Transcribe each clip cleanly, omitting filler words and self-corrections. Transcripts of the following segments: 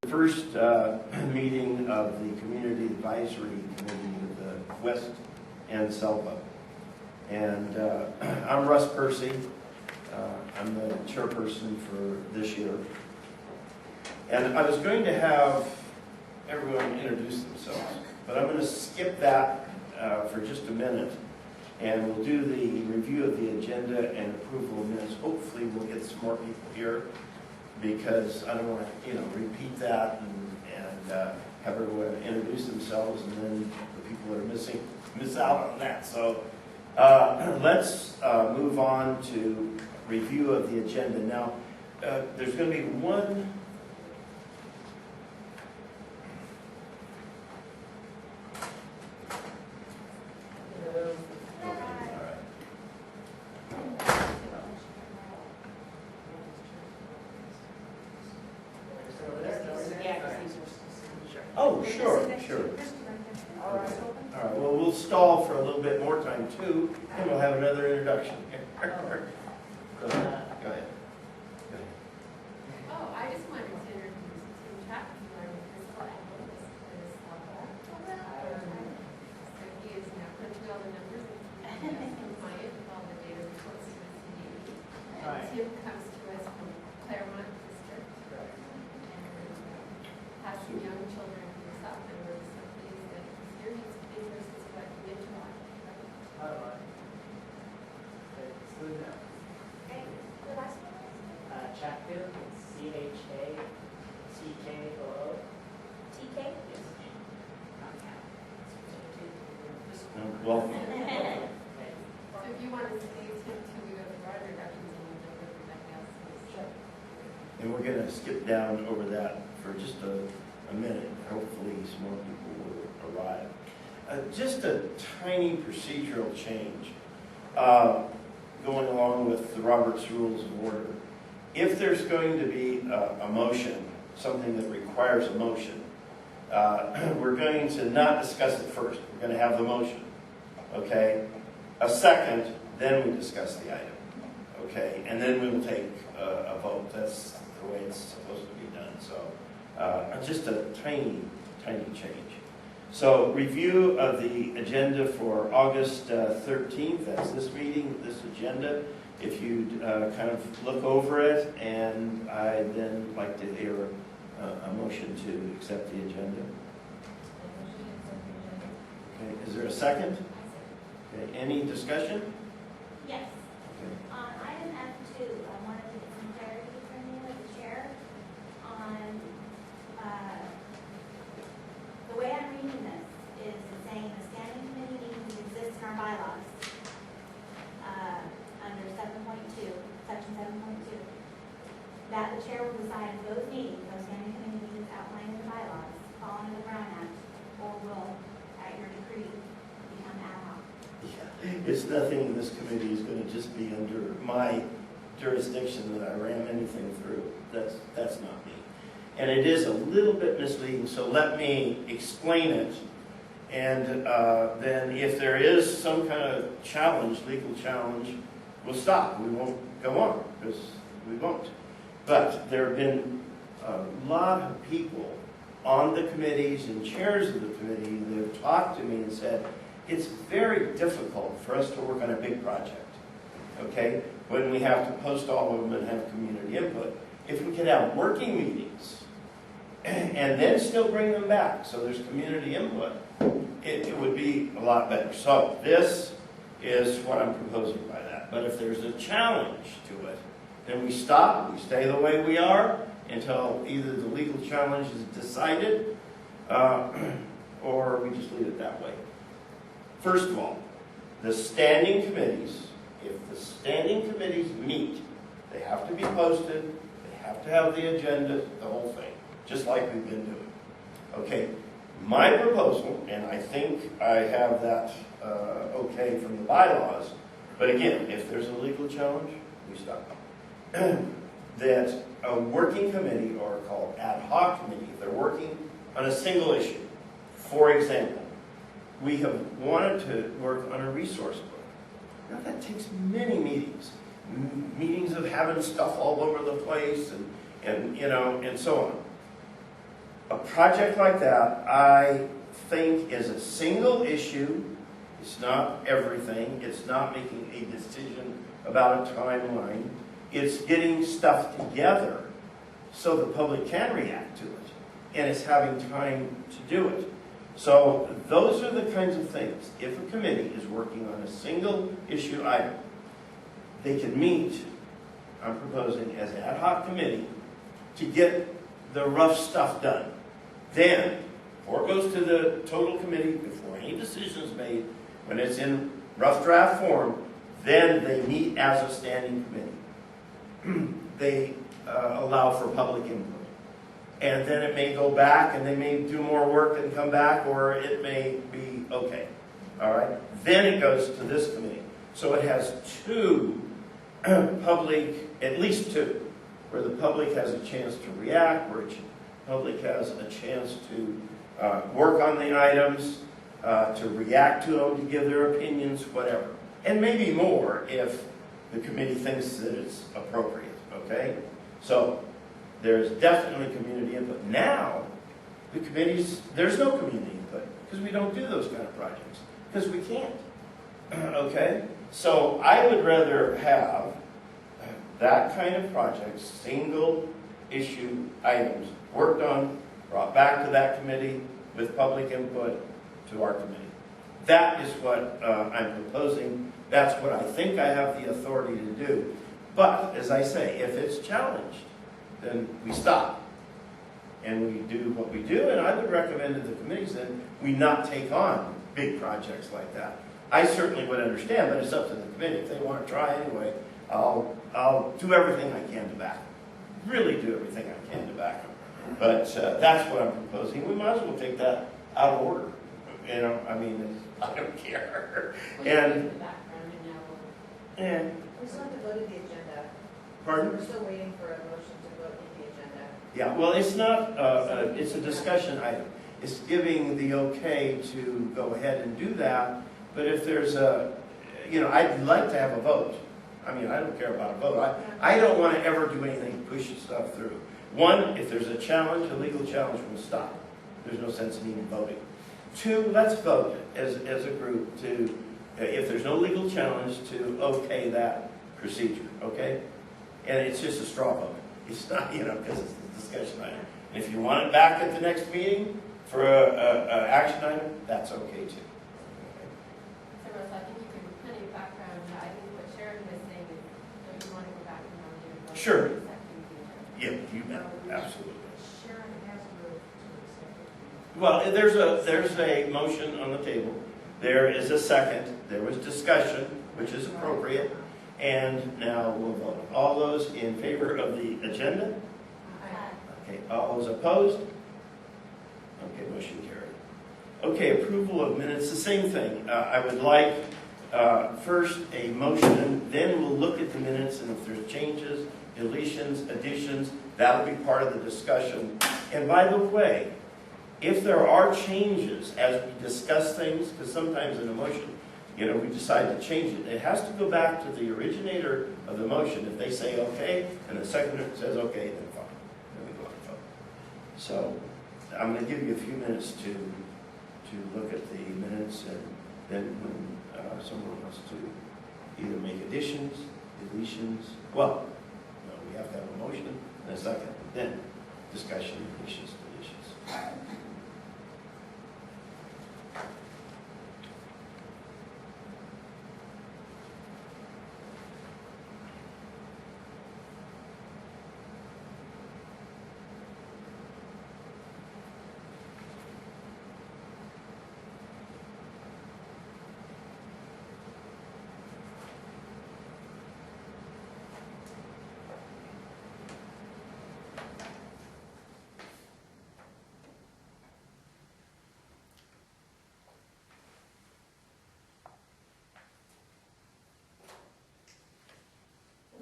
First meeting of the Community Advisory Committee with the West and SELPA. And I'm Russ Percy. I'm the chairperson for this year. And I was going to have everyone introduce themselves, but I'm going to skip that for just a minute. And we'll do the review of the agenda and approval of minutes. Hopefully we'll get some more people here, because I don't want to, repeat that and have everyone introduce themselves, and then the people that are miss out on that. So let's move on to review of the agenda. Now, there's going to be one. Oh, sure. All right, well, we'll stall for a little bit more time, too, and we'll have another introduction. Go ahead. Oh, I just wanted to introduce Tim Chapter, who he is now crunching all the numbers and compliant with all the data reports to the CDE. And Tim comes to us from Claremont District, and has some young children himself, and we're so pleased that he's here. He's interested in what he did to watch. Chapter, C-H-A-C-K-O-O. TK? Yes. Well, So if you want to stay till we go through our introductions and we'll go through everything else. Sure. and we're going to skip down over that for just a minute. Hopefully some more people will arrive. Just a tiny procedural change going along with the Robert's Rules of Order. If there's going to be a motion, something that requires a motion, we're going to not discuss it first. We're going to have the motion, okay? A second, then we discuss the item, okay? And then we will take a vote. That's the way it's supposed to be done. So just a tiny change. So review of the agenda for August 13th. That's this meeting, this agenda. If you'd kind of look over it, and I'd then like to hear a motion to accept the agenda. Okay, is there a second? Okay, any discussion? Yes. Okay. On item F2, I wanted to get some clarity from you as the chair on the way I'm reading this is it's saying the standing committee meetings exist in our bylaws under 7.2, section 7.2, that the chair will decide if those meetings, those standing committee meetings outlined in the bylaws, fall under the Brown Act, or will, at your decree, become ad hoc. Yeah. It's nothing in this committee is going to just be under my jurisdiction that I ran anything through. That's not me. And it is a little bit misleading, so let me explain it. And then if there is some kind of challenge, legal challenge, we'll stop. We won't go on, because we won't. But there have been a lot of people on the committees and chairs of the committee that have talked to me and said, it's very difficult for us to work on a big project, okay, when we have to post all of them and have community input. If we could have working meetings and then still bring them back so there's community input, it would be a lot better. So this is what I'm proposing by that. But if there's a challenge to it, then we stop, we stay the way we are until either the legal challenge is decided or we just leave it that way. First of all, the standing committees, if the standing committees meet, they have to be posted, they have to have the agenda, the whole thing, just like we've been doing. Okay, my proposal, and I think I have that okay from the bylaws, but again, if there's a legal challenge, we stop. That a working committee, or called ad hoc committee, if they're working on a single issue, for example, we have wanted to work on a resource book. Now that takes many meetings. Meetings of having stuff all over the place and so on. a project like that, I think, is a single issue. It's not everything. It's not making a decision about a timeline. It's getting stuff together so the public can react to it. And it's having time to do it. So those are the kinds of things. If a committee is working on a single issue item, they can meet, I'm proposing, as an ad hoc committee to get the rough stuff done. Then, before it goes to the total committee, before any decision is made, when it's in rough draft form, then they meet as a standing committee. They allow for public input. And then it may go back and they may do more work and come back, or it may be okay. All right? Then it goes to this committee. So it has two public, at least two, where the public has a chance to react, where the public has a chance to work on the items, to react to them, to give their opinions, whatever. And maybe more if the committee thinks that it's appropriate, okay? So there's definitely community input. Now, the committees, there's no community input because we don't do those kind of projects, because we can't, okay? So I would rather have that kind of project, single issue items, worked on, brought back to that committee with public input to our committee. That is what I'm proposing. That's what I think I have the authority to do. But, as I say, if it's challenged, then we stop. And we do what we do, and I would recommend to the committees that we not take on big projects like that. I certainly would understand, but it's up to the committee. If they want to try anyway, I'll do everything I can to back them. Really do everything I can to back them. But that's what I'm proposing. We might as well take that out of order. You know, I mean, I don't care. And We still have to go to the agenda. pardon? We're still waiting for a motion to go to the agenda. Yeah, well, it's not, it's a discussion item. It's giving the okay to go ahead and do that, but if there's a, you know, I'd like to have a vote. I mean, I don't care about a vote. I don't want to ever do anything to push stuff through. One, if there's a challenge, a legal challenge, we'll stop. There's no sense in even voting. Two, let's vote as a group to, if there's no legal challenge, to okay that procedure, okay? And it's just a straw vote. It's not, you know, because it's a discussion item. If you want it back at the next meeting for a action item, that's okay too. So Rose, I think you can put in background, I think what Sharon was saying is, don't you want to go back and nominate a vote? Sure. for the second Yeah, you bet, absolutely. Sharon has moved to accept. Well, there's a motion on the table. There is a second. There was discussion, which is appropriate. And now we'll vote. All those in favor of the agenda? Okay, all those opposed? Okay, motion carried. Okay, approval of minutes, the same thing. I would like first a motion, then we'll look at the minutes, and if there's changes, deletions, additions, that'll be part of the discussion. And by the way, if there are changes as we discuss things, because sometimes in a motion, you know, we decide to change it, it has to go back to the originator of the motion. If they say okay, and the seconder says okay, then fine. Then we go on and vote. So I'm going to give you a few minutes to look at the minutes, and then when someone wants to either make additions, deletions, well, no, we have to have a motion and a second, then discussion, additions, deletions.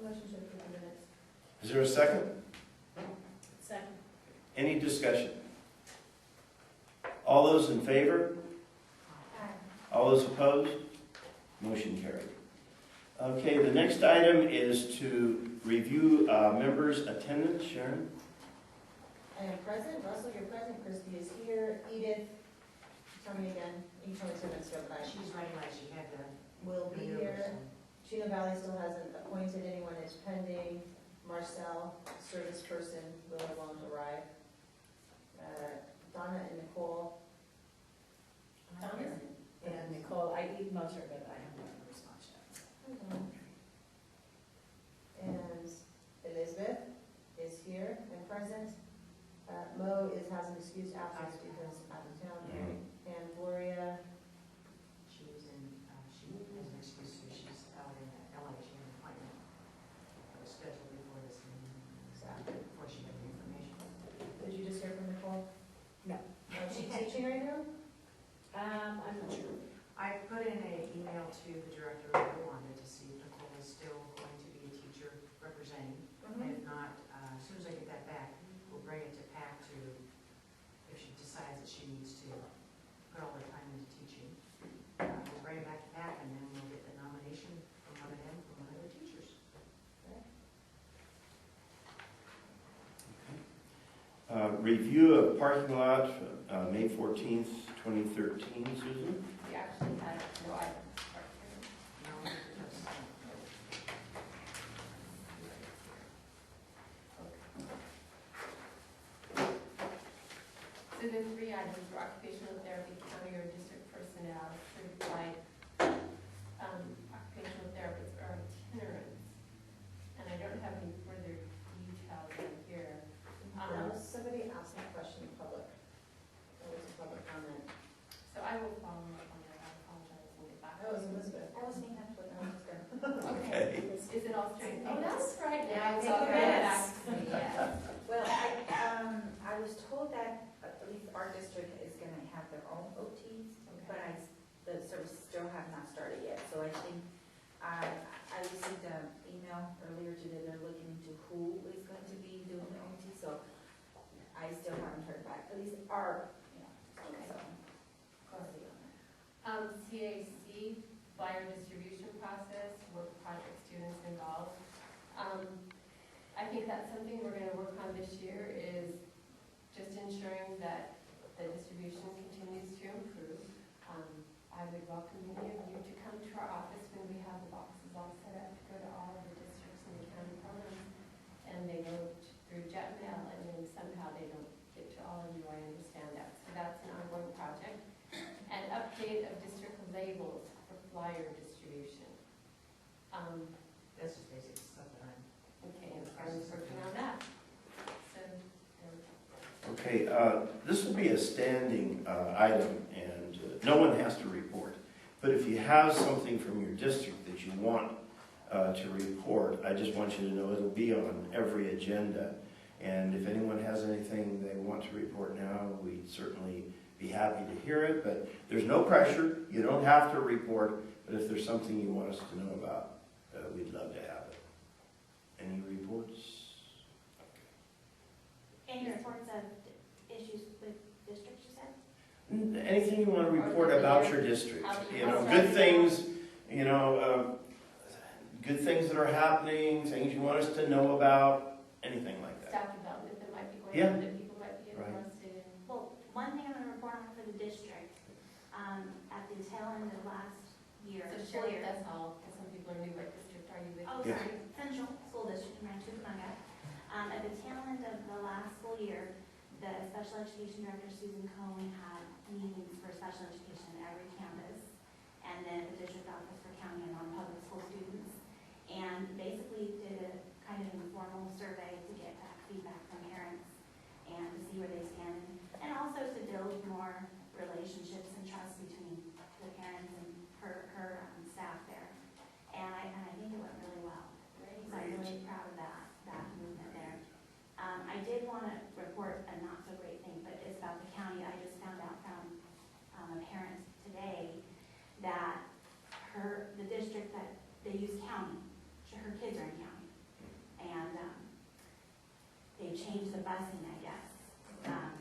Motion to approve the minutes. Is there a second? Second. Any discussion? All those in favor? All those opposed? Motion carried. Okay, the next item is to review members' attendance. Sharon? I am present. Russell, you're present. Christie is here. Edith, tell me again. You told me 2 minutes ago, but She's running like she had to. will be here. Chino Valley still hasn't appointed anyone. It's pending. Marcel, service person, won't arrive. Donna and Nicole. Donna and Nicole, I emailed her, but I haven't gotten a response yet. And Elizabeth is here and present. Mo has an excused absence because out of town. And Gloria, She was in, she has an excuse because she's out in LA, she had an appointment. That was scheduled before this meeting, before she got the information. did you just hear from Nicole? No. Is she teaching right now? I'm not sure. I put in an email to the director of Rwanda to see if Nicole is still going to be a teacher representing. And if not, as soon as I get that back, we'll bring it to PAC to, if she decides that she needs to put all her time into teaching. We'll bring it back to PAC and then we'll get the nomination from one of them, from one of the teachers. Review of parking lot, May 14th, 2013, Susan? We actually had no items. No, because, So the 3 items were occupational therapy, county or district personnel, certified occupational therapists or itinerants. And I don't have any further details in here. Somebody asked a question in public. That was a public comment. So I will follow up on that. I apologize and get back. That was Elizabeth. I was thinking that's what I was going. Okay. Is it all straight? Oh, that's right. Yeah, Now it's it's all all good. back to me, yes. Well, I was told that at least our district is gonna have their own OTs, but the services still have not started yet. So I think, I received an email earlier today, they're looking into who is going to be doing the OT, so I still haven't heard back, at least our, so. I'll see on that. CAC, flyer distribution process, work project students involved. I think that's something we're going to work on this year, is just ensuring that the distribution continues to improve. I would welcome any of you to come to our office when we have the boxes all set up to go to all of the districts and the county programs. And they go through jet mail, and then somehow they don't get to all of you, I understand that. So that's an ongoing project. An update of district labels for flyer distribution. that's just basic stuff that I'm. Okay, and I was working on that. So, Okay, this will be a standing item, and no one has to report. But if you have something from your district that you want to report, I just want you to know it'll be on every agenda. And if anyone has anything they want to report now, we'd certainly be happy to hear it. But there's no pressure. You don't have to report. But if there's something you want us to know about, we'd love to have it. Any reports? Any reports of issues with districts, you said? Anything you want to report about your district, you know, good things, you know, good things that are happening, things you want us to know about, anything like that. staff development that might be going Yeah. on that people might be Right. interested in. Well, one thing I'm going to report on for the district, at the tail end of last year, So school share year. with us all, because some people are new, what district are you with? Oh, Yes. sorry, Central School District in Rancho Cucamonga. At the tail end of the last school year, the special education director, Susan Cohen, had meetings for special education at every campus, and then the district office for county and non-public school students, and basically did a kind of informal survey to get back feedback from parents and to see where they stand, and also to build more relationships and trust between the parents and her staff there. And I think it went really well. So I'm really proud of that movement there. I did want to report a not so great thing, but it's about the county. I just found out from a parent today that the district that they use county, her kids are in county. And they changed the busing, I guess,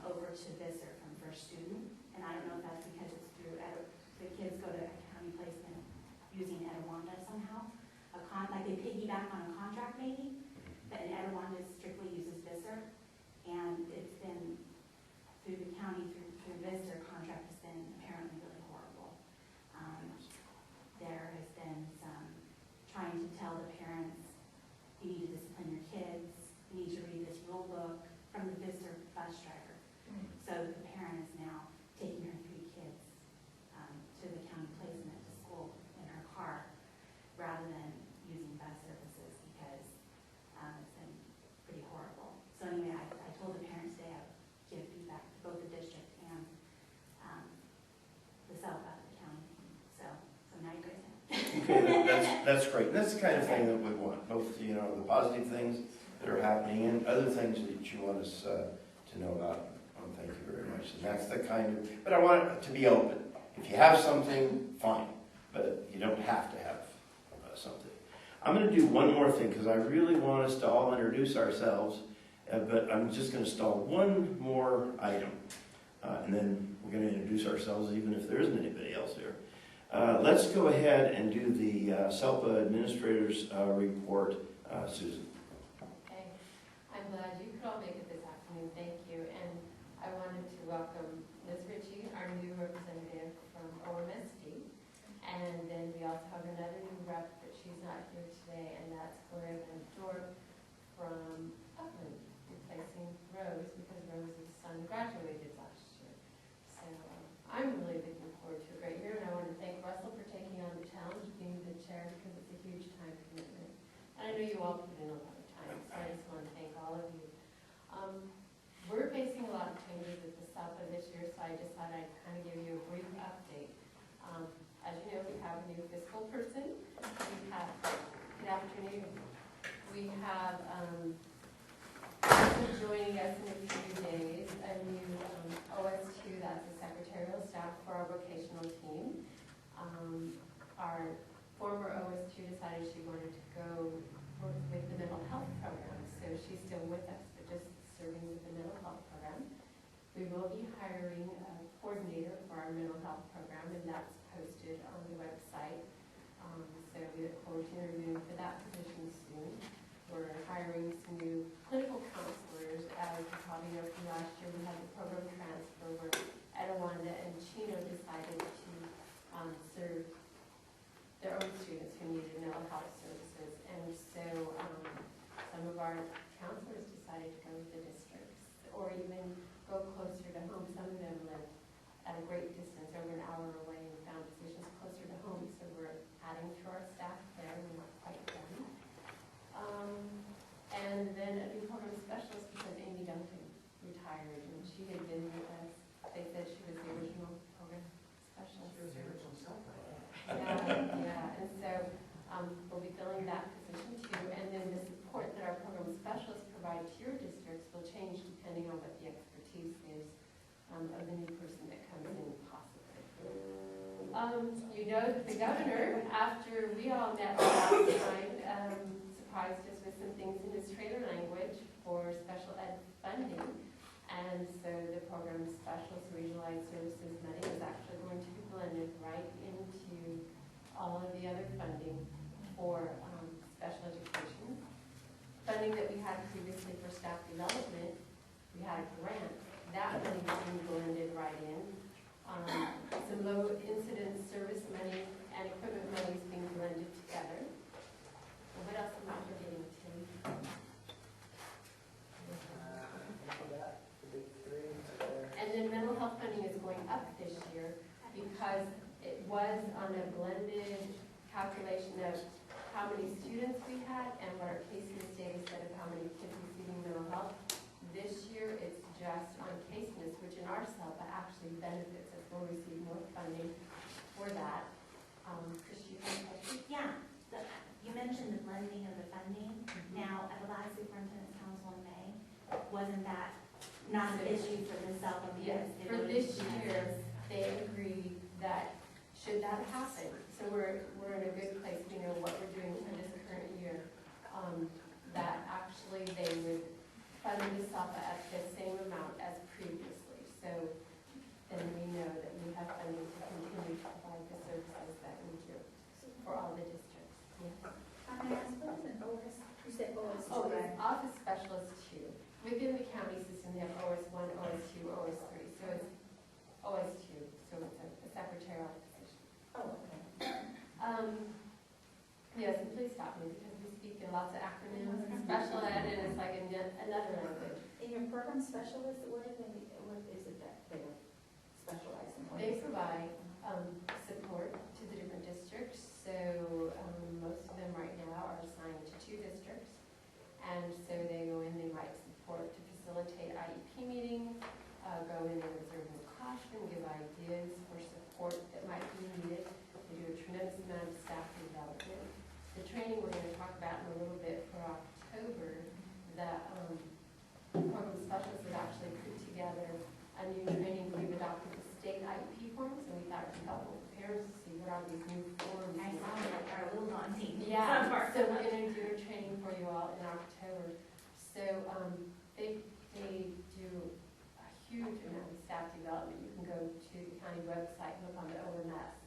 over to Visser from First Student. And I don't know if that's because it's through, the kids go to a county placement using Etiwanda somehow. Like they piggyback on a contract maybe, but Etiwanda strictly uses Visser. And it's been the parent is now taking her 3 kids to the county placement to school in her car rather than using bus services because it's been pretty horrible. So anyway, I told the parents today I would give feedback to both the district and the SELPA, the county team. So now you guys know. Okay, that's great. That's the kind of thing that we want, both, you know, the positive things that are happening and other things that you want us to know about. Thank you very much. And that's the kind of, but I want it to be open. If you have something, fine, but you don't have to have something. I'm going to do one more thing because I really want us to all introduce ourselves, but I'm just going to stall one more item, and then we're going to introduce ourselves even if there isn't anybody else here. Let's go ahead and do the SELPA Administrator's report. Susan. Okay, I'm glad you could all make it this afternoon, thank you. And I wanted to welcome Ms. Ritchie, our new representative from OMSD. And then we also have another new rep, but she's not here today, and that's Gloria Van Dorp from Upland, replacing Rose because Rose's son graduated last year. So I'm really looking forward to a great year, and I want to thank Russell for taking on the challenge of being the chair because it's a huge time commitment. And I know you all put in a lot of time, so I just want to thank all of you. We're facing a lot of changes at the SELPA this year, so I just thought I'd kind of give you a brief update. As you know, we have a new fiscal person. We have, good afternoon. We have joining us in a few days, a new OS2, that's the secretarial staff for our vocational team. Our former OS2 decided she wanted to go work with the mental health program, so she's still with us, but just serving with the mental health program. We will be hiring a coordinator for our mental health program, and that's posted on the website. So we look forward to interviewing for that position soon. We're hiring some new clinical counselors. As you probably know from last year, we had the program transfer where Etowanda and Chino decided to serve their own students who needed mental health services. And so some of our counselors decided to go with the districts or even go closer to home. Some of them lived at a great distance, over an hour away, and found positions closer to home. So we're adding to our staff there. We're not quite done. And then a new program specialist because Amy Duncan retired, and she had been with us. They said she was the original program specialist. She was the original SELPA. Yeah, and so we'll be filling that position too. And then the support that our program specialists provide to your districts will change depending on what the expertise is of the new person that comes in, possibly. You know, the governor, after we all met last time, surprised us with some things in his trailer language for special ed funding. And so the program specialist regionalized services money is actually going to be blended right into all of the other funding for special education. Funding that we had previously for staff development, we had a grant. That money is being blended right in. Some low incidence service money and equipment money is being blended together. And what else am I forgetting, Tim? And then mental health funding is going up this year because it was on a blended calculation of how many students we had and what our caseness data said of how many kids receiving mental health. This year, it's just on caseness, which in our SELPA actually benefits us. We'll receive more funding for that. Christy, you have a question? Yeah, you mentioned the blending of the funding. Now, at the last superintendent's council in May, wasn't that not an issue for the SELPA? Yes, for this year, they agreed that should that happen, so we're in a good place. We know what we're doing for this current year, that actually they would fund the SELPA at the same amount as previously. So then we know that we have funding to continue to provide the services that we do for all the districts. Yes. What is an OS? You said OS. Oh, it's office specialist 2. Within the county system, they have OS1, OS2, OS3. So it's OS2, so it's a secretarial position. Oh, okay. Yes, and please stop me because we speak in lots of acronyms and special ed, and it's like another language. In your program specialist, what is it that ideas for support that might be needed. They do a tremendous amount of staff development. The training we're going to talk about in a little bit for October, the program specialists have actually put together a new training. We've adopted the state IEP forms, and we thought it would help with parents to see what are these new forms. I saw that are a little daunting. Yeah, so we're going to do a training for you all in October. So they do a huge amount of staff development. You can go to the county website, look on the OMS,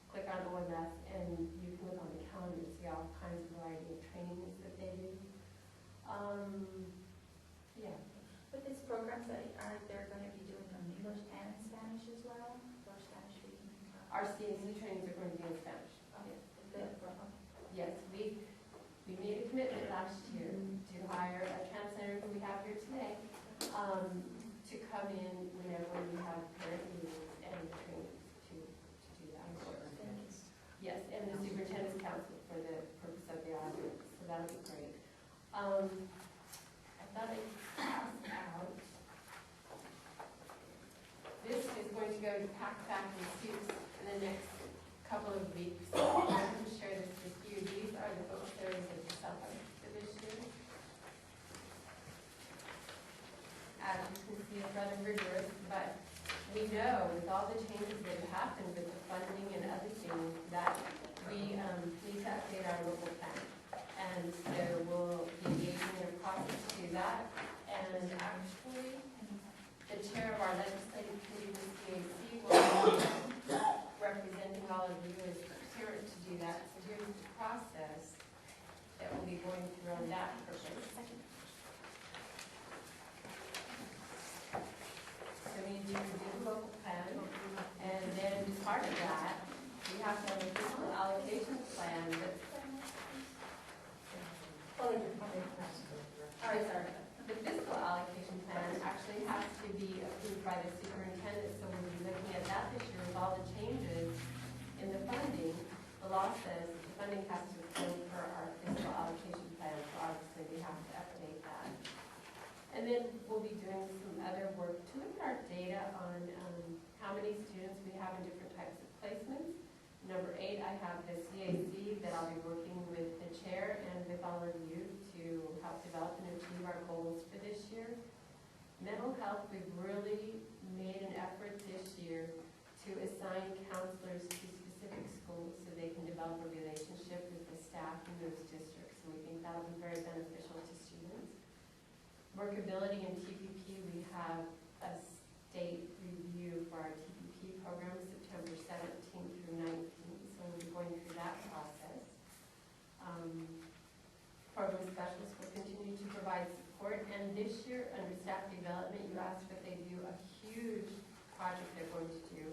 click on OMS, and you can look on the calendar to see all kinds of variety of trainings that they do. Yeah. But these programs that they're going to be doing in English and in Spanish as well, or Spanish speaking? Our CNC trainings are going to be in Spanish. Yes, we made a commitment last year to hire a translator who we have here today to come in whenever we have parent meetings and trainings to do that. Yes, and the superintendent's council for the purpose of the audience, so that'll be great. I thought I'd pass out. This is going to go to Pack and Suits in the next couple of weeks. I'm going to share this with you. These are the book series of the SELPA exhibition. As you can see, it's rather rigorous, but we know with all the changes that have happened with the funding and other things that we need to update our local plan. And so we'll be engaging in a process to do that. And actually, the chair of our legislative committee, Ms. CAC, will be representing all of you as parent to do that. So here's the process that we'll be going through on that purpose. So we do the local plan, and then part of that, we have to have a fiscal allocation plan that's the fiscal allocation plan actually has to be approved by the superintendent, so we'll be looking at that this year with all the changes in the funding. The law says that the funding has to approve for our fiscal allocation plan, so obviously we have to update that. And then we'll be doing some other work to look at our data on how many students we have in different types of placements. Number 8, I have the CAC that I'll be working with the chair and with all of you to help develop and achieve our goals for this year. Mental health, we've really made an effort this year to assign counselors to specific schools so they can develop a relationship with the staff in those districts. And we think that'll be very beneficial to students. Workability and TPP, we have a state review for our TPP program September 17th through 19th, so we'll be going through that process. Program specialists will continue to provide support, and this year under staff development, you asked what they do. A huge project they're going to do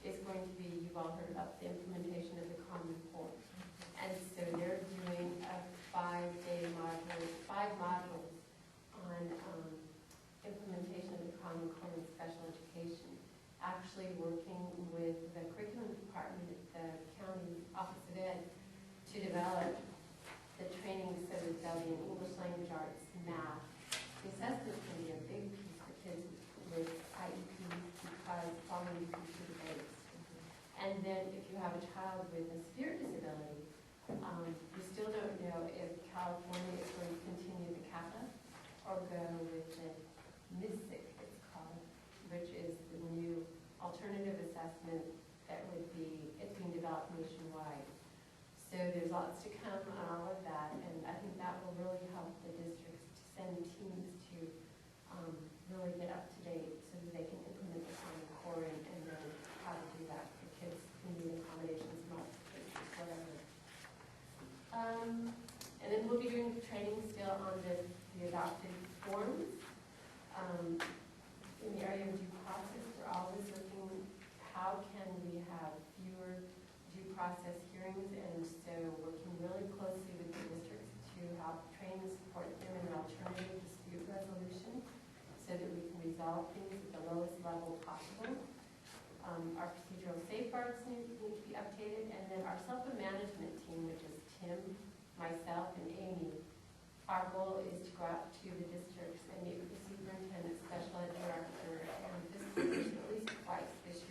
is going to be, you've all heard about the implementation of the Common Core, and so they're doing a 5-day module, 5 modules on implementation of the Common Core in special education, actually working with the curriculum department at the county office of ed to develop the training so that they'll be in English language arts, math. The assessment can be a big piece for kids with IEPs because it's all going to be computer-based. And then if you have a child with a severe disability, we still don't know if California is going to continue the CAPA or go with the MISIC, it's called, which is the new alternative assessment that would be, it's being developed nationwide. So there's lots to come on all of that, and I think that will really help the districts to send teams to really get up to date so that they can implement the Common Core and then how to do that for kids who need accommodations, modifications, whatever. And then we'll be doing training still on the adopted forms. In the area of due process, we're always looking how can we have fewer due process hearings, and so working really closely with the districts to help train and support them in alternative dispute resolution so that we can resolve things at the lowest level possible. Our procedural safeguards need to be updated, and then our SELPA management team, which is Tim, myself, and Amy, our goal is to go out to the districts and meet with the superintendent, special ed director, and fiscal at least twice this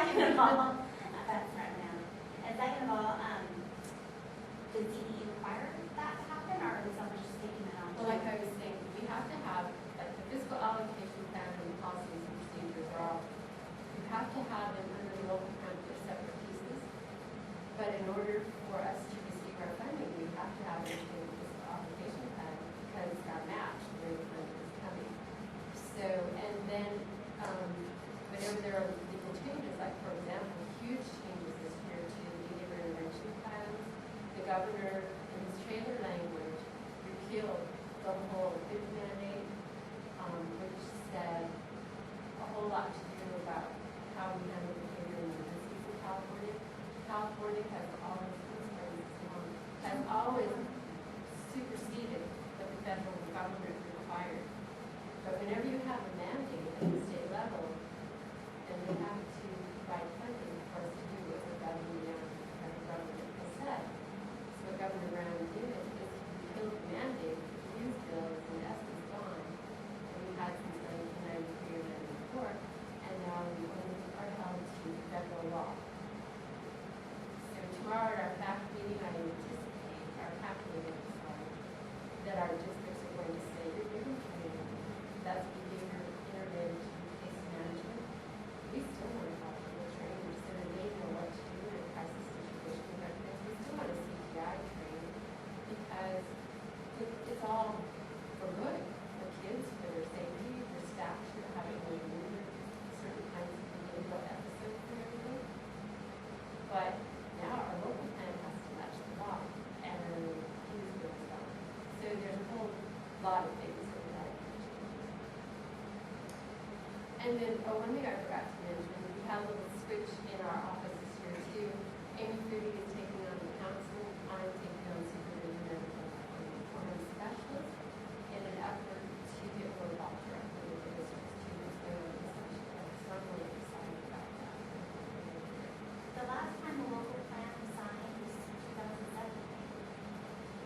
second of all, that's right now. And second of all, does DE require that to happen, or is someone just taking it on? Well, like I was saying, we have to have, like, the fiscal allocation plan and policies and procedures are all, you have to have them under the local plan for separate pieces. But in order for us to receive our funding, we have to have it in the fiscal allocation plan because our match, where the funding is coming. So, and then, whenever there are legal changes, like for example, huge changes this year to the behavior intervention plans, the governor, in his trailer language, repealed the whole bid mandate, which said a whole lot to do about how we handle behavior emergencies in California. California has always superseded what the federal government required. But whenever you have a mandate at the state level, then they have to provide funding, of course, to do what the government has said. So what Governor Brown did is he repealed the mandate, use bill is in essence gone. And we had since 1993 or 94, and now we only are held to federal law. So tomorrow at our fact meeting, I anticipate, our fact meeting, that our districts are going to say, you're giving training, that's behavior intervention, case management. We still want to have people trained so that they know what to do in a crisis situation. We still want a CPI training because it's all for good, for kids, for their safety, for staff to having to remove certain kinds of behavioral episodes and everything. But now our local plan has to match the law, and who's going to stop? So there's a whole lot of things that we have to change. And then, one thing I forgot to mention, we have a little switch in our office this year too. Amy Fruity is taking on the council, I'm taking on supervision and performance specialist in an effort to get more involved directly with the districts to explain on the specialist. So I'm really excited about that. The last time the local plan was signed was 2007.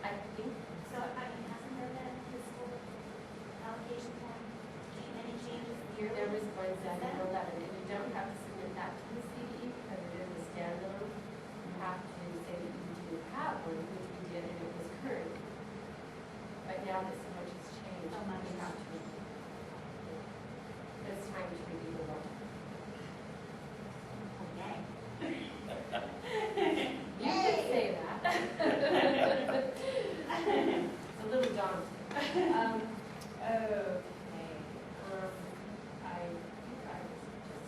I think So, I mean, hasn't there been a fiscal allocation plan, any changes? there was one done in 11, and you don't have to submit that to the CDE because it is a standalone. You have to say that you do have one, which we did, and it was current. But now that so much has changed, So much we has have to. It's time to review the law. Okay. You could say that. It's a little daunting. Okay. I think I was just.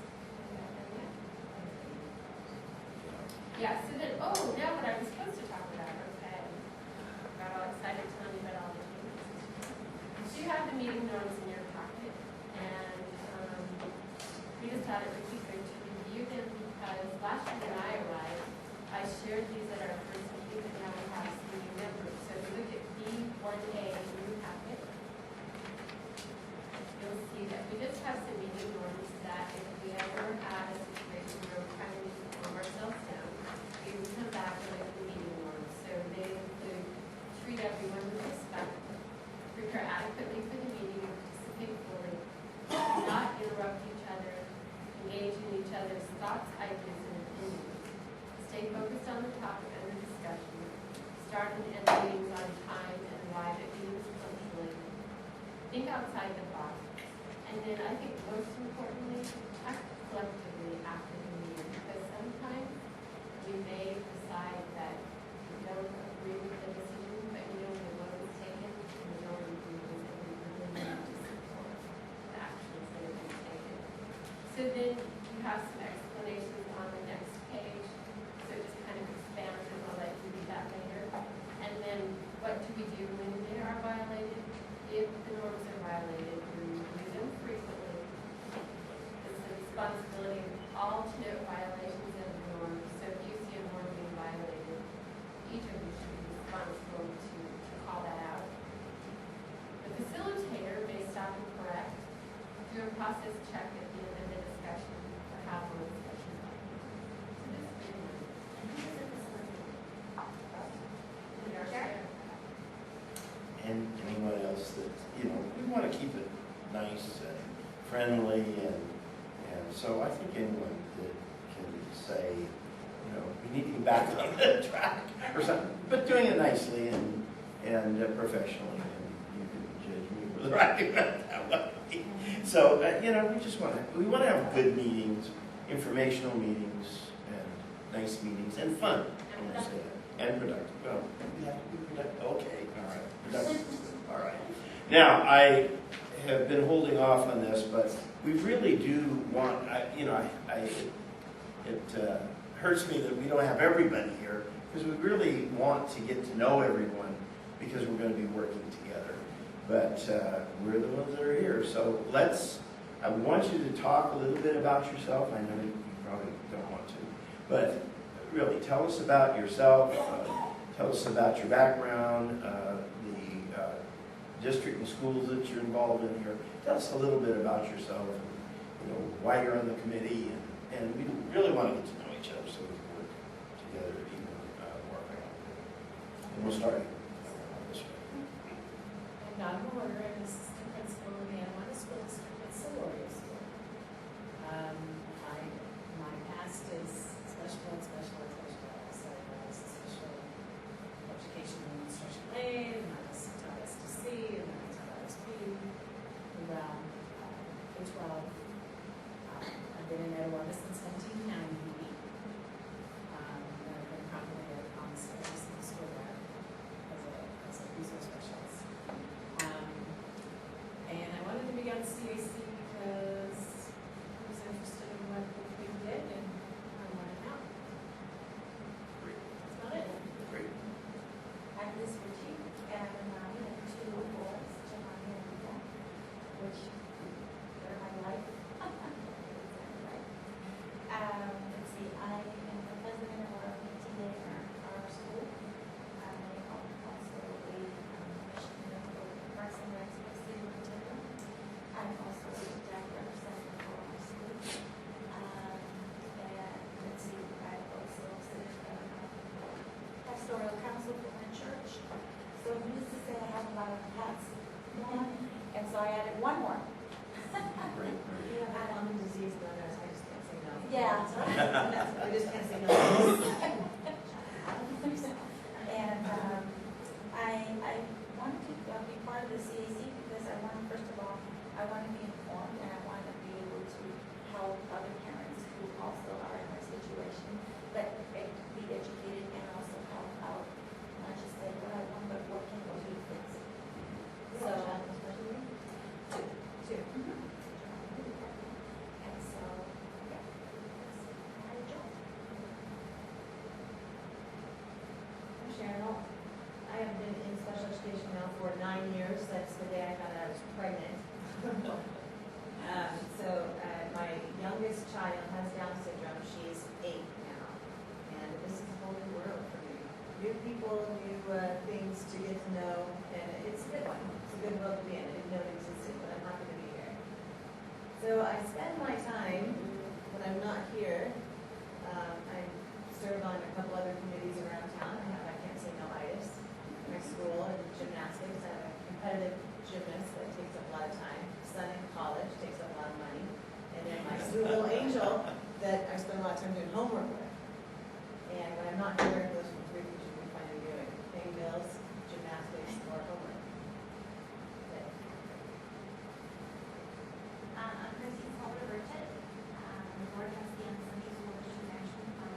Yeah, so then, now what I was supposed to talk about, okay. Got all excited telling you about all the changes. So you have the meeting notes in your packet, and we just thought it would be good to review them because last year when I arrived, I shared these at our first meeting, and now we have some new members. So if you look at B1A in your packet, you'll see that we just have some meeting norms that if we ever had a situation where we're trying to calm ourselves down, we would come back and look at the meeting norms. So they include treat everyone with respect, prepare adequately for the meeting, and participate fully, not interrupt each other, engage in each other's thoughts, ideas, and opinions. Stay focused on the topic under discussion. Start and end meetings on time and arrive at meetings punctually. Think outside the box. And then I think most importantly, act collectively after the meeting. Because sometimes we may decide that we don't agree with the decision, but the vote is taken, the majority rules, and we really need to support the actions that have been taken. So then you have some explanations on the next page. So it just kind of expands, and I'll let you read that later. And then what do we do when they are violated? If the norms are violated, we review them frequently. It's the responsibility of all to note violations of the norms. So if you see a norm being violated, each of you should be responsible to call that out. The facilitator may stop and correct, do a process check at the end of the discussion, or have one discussion. So this is pretty much it. And who is the facilitator? We are Sure. sharing. And anyone else that, we want to keep it nice and friendly, and so I think anyone that can say, you know, we need to get back on the track or something, but doing it nicely and professionally, and you can judge me whether I do that way. So, you know, we want to have good meetings, informational meetings, and nice meetings, and fun. I want to say that. And productive. Well, we have to be productive. Okay, all right. Productive. All right. Now, I have been holding off on this, but we really do want, it hurts me that we don't have everybody here, because we really want to get to know everyone, because we're going to be working together. But we're the ones that are here. So I want you to talk a little bit about yourself. I know you probably don't want to, but really tell us about yourself. Tell us about your background, the district and schools that you're involved in here. Tell us a little bit about yourself, you know, why you're on the committee, and we really want to get to know each other so we can work together even more effectively. And we'll start this way. I'm Donna Warner, I'm assistant principal in the Anawanna School District at Solorio School. My past is special ed, so I was special education and instruction aid, and I was taught SDC, and then I taught ISP, around K-12. I've been in Anawanna since 1990. And I've been promoted on service in the school there as a resource specialist. And I wanted to be on CAC because I was interested in what we did, and I wanted out. That's about it. Great. I'm Liz Ritchie, and we have two boys, Giovanni and Rita, which they're my life. Let's see, I am the president of our PTA at our school. I am also a commissioner for Parks and Rec for the city of Matilda. I'm also a direct representative for our school. And let's see, I also sit on pastoral council for my church. So needless to say, I have a lot of hats on, and so I added one more. Great. You have that common disease, but I just can't say no. Yeah. I just can't say no. And I wanted to be part of the CAC because I want, first of all, I want to be informed, and I want to be able to help other parents who also are in my situation, but be educated and also help out, not just say what I want, but what can we do things. So, two. And so, yeah. That's my job. I'm Cheryl. I have been in special education now for 9 years. That's the day I found out I was pregnant. My youngest child has Down syndrome. She's 8 now. And this is a whole new world for me. New people, new things to get to know. And it's a good one. It's a good world to be in. I didn't know it existed, but I'm happy to be here. So I spend my time when I'm not here. I serve on a couple other committees around town. I can't say no itis. My school and gymnastics. I'm a competitive gymnast that takes up a lot of time. Son in college takes up a lot of money. And then my sweet little angel that I spend a lot of time doing homework with. And when I'm not here, those are the three things you can find me doing: paying bills, gymnastics, or homework. I'm Christine Sullivan-Richard, board trustee on the Central School District Management Fund,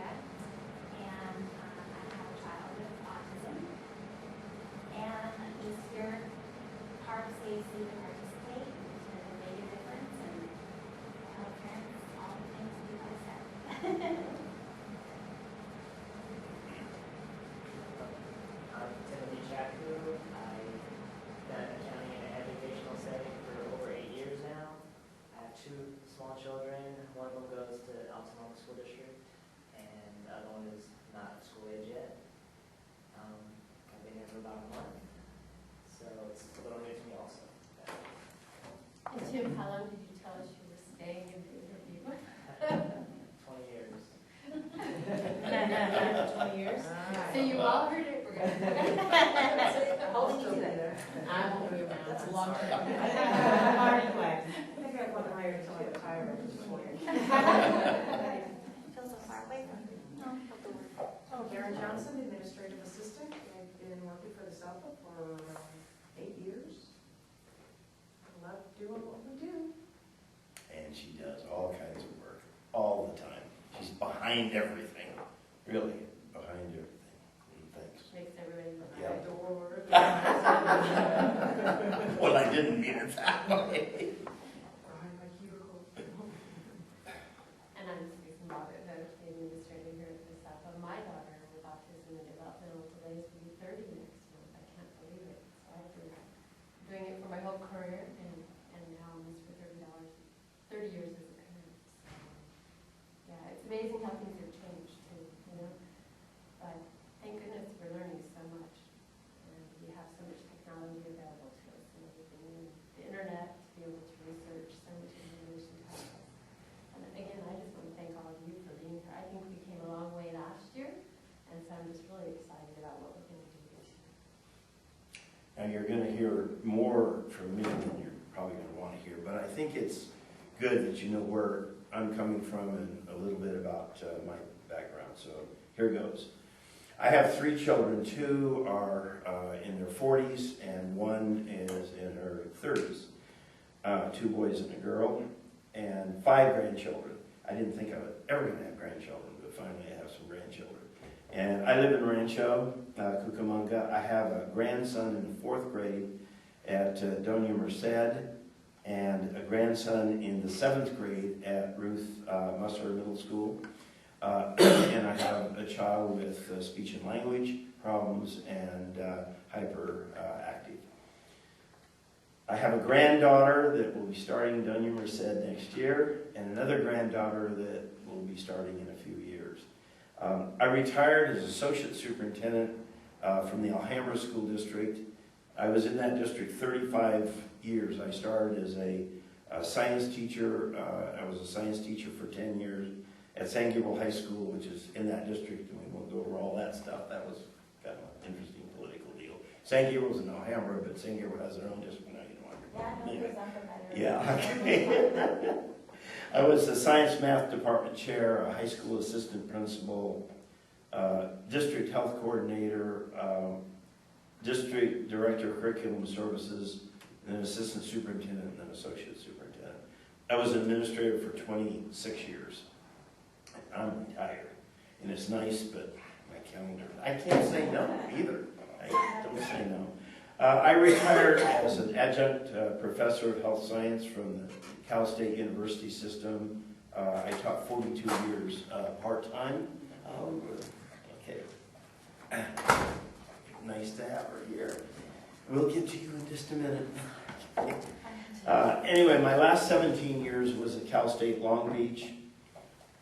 and I have a child with autism. And I'm just here, part of CAC to participate, to make a difference, and help parents, all the things that you guys said. I'm Timothy Chaku. I've done accounting in an educational setting for over 8 years now. I have 2 small children. One of them goes to Altamont School District, and the other one is not school age yet. I've been here for about a month, so it's a little new to me also. And Tim, how long did you tell us you were staying in the interview? 20 years. 20 years? So you all heard it. Holding you to that. I won't be around. That's a long time. I think I want to hire until I retire. I feel so WESELPA for 8 years. I love doing what we do. And she does all kinds of work, all the time. She's behind everything, really, behind everything. Thanks. Makes everybody look Yeah. adored. Well, I didn't mean it that way. Behind my cubicle. And I'm Susan Bobbitt, the administrator here at WESELPA. My daughter with autism and developmental delays will be 30 next month. I can't believe it. So I've been doing it for my whole career, and now almost for $30 years as a parent. So, yeah, it's amazing how things have changed too, you know. But thank goodness we're learning so much, and we have so much technology available to us and everything, and the internet to be able to research so much information to help us. And again, I just want to thank all of you for being here. I think we came a long way last year, and so I'm just really excited about what we're going to do this year. Now, you're going to hear more from me than you're probably going to want to hear, but I think it's good that you know where I'm coming from and a little bit about my background. So here goes. I have 3 children. 2 are in their 40s, and 1 is in her 30s. 2 boys and a girl, and 5 grandchildren. I didn't think I was ever going to have grandchildren, but finally I have some grandchildren. And I live in Rancho, Cucamonga. I have a grandson in the 4th grade at Doña Merced, and a grandson in the 7th grade at Ruth Musser Middle School. And I have a child with speech and language problems and hyperactive. I have a granddaughter that will be starting Doña Merced next year, and another granddaughter that will be starting in a few years. I retired as associate superintendent from the Alhambra School District. I was in that district 35 years. I started as a science teacher. I was a science teacher for 10 years at San Gabriel High School, which is in that district, and we won't go over all that stuff. That was kind of an interesting political deal. San Gabriel's in Alhambra, but San Gabriel has their own district now. You know, Yeah, no, anyway. Yeah, okay. I was the science math department chair, a high school assistant principal, district health coordinator, district director of curriculum services, and an assistant superintendent and an associate superintendent. I was an administrator for 26 years. I'm retired, and it's nice, but my calendar, I can't say no either. I don't say no. I retired as an adjunct professor of health science from the Cal State University system. I taught 42 years part-time. Okay. Nice to have her here. We'll get to you in just a minute. Anyway, my last 17 years was at Cal State Long Beach,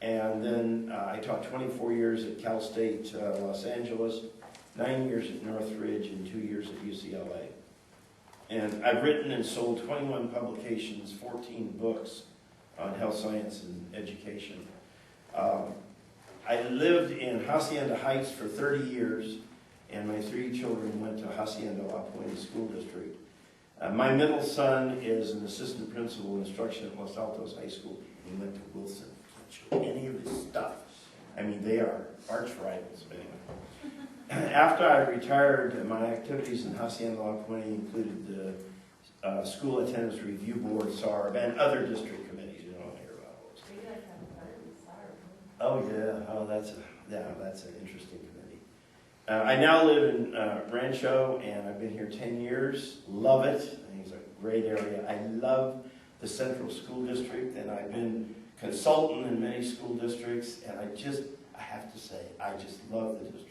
and then I taught 24 years at Cal State Los Angeles, 9 years at Northridge, and 2 years at UCLA. And I've written and sold 21 publications, 14 books on health science and education. I lived in Hacienda Heights for 30 years, and my 3 children went to Hacienda La Puente School District. My middle son is an assistant principal in instruction at Los Altos High School. He went to Wilson. Can't show any of his stuff. I mean, they are arch rivals, but anyway. After I retired, my activities in Hacienda La Puente included the School Attendance Review Board, SARB, and other district committees. You don't hear about those. You guys have fun, sorry. Oh, yeah. Oh, that's an interesting committee. I now live in Rancho, and I've been here 10 years. Love it. I think it's a great area. I love the Central School District, and I've been consultant in many school districts, and I have to say, I just love the district.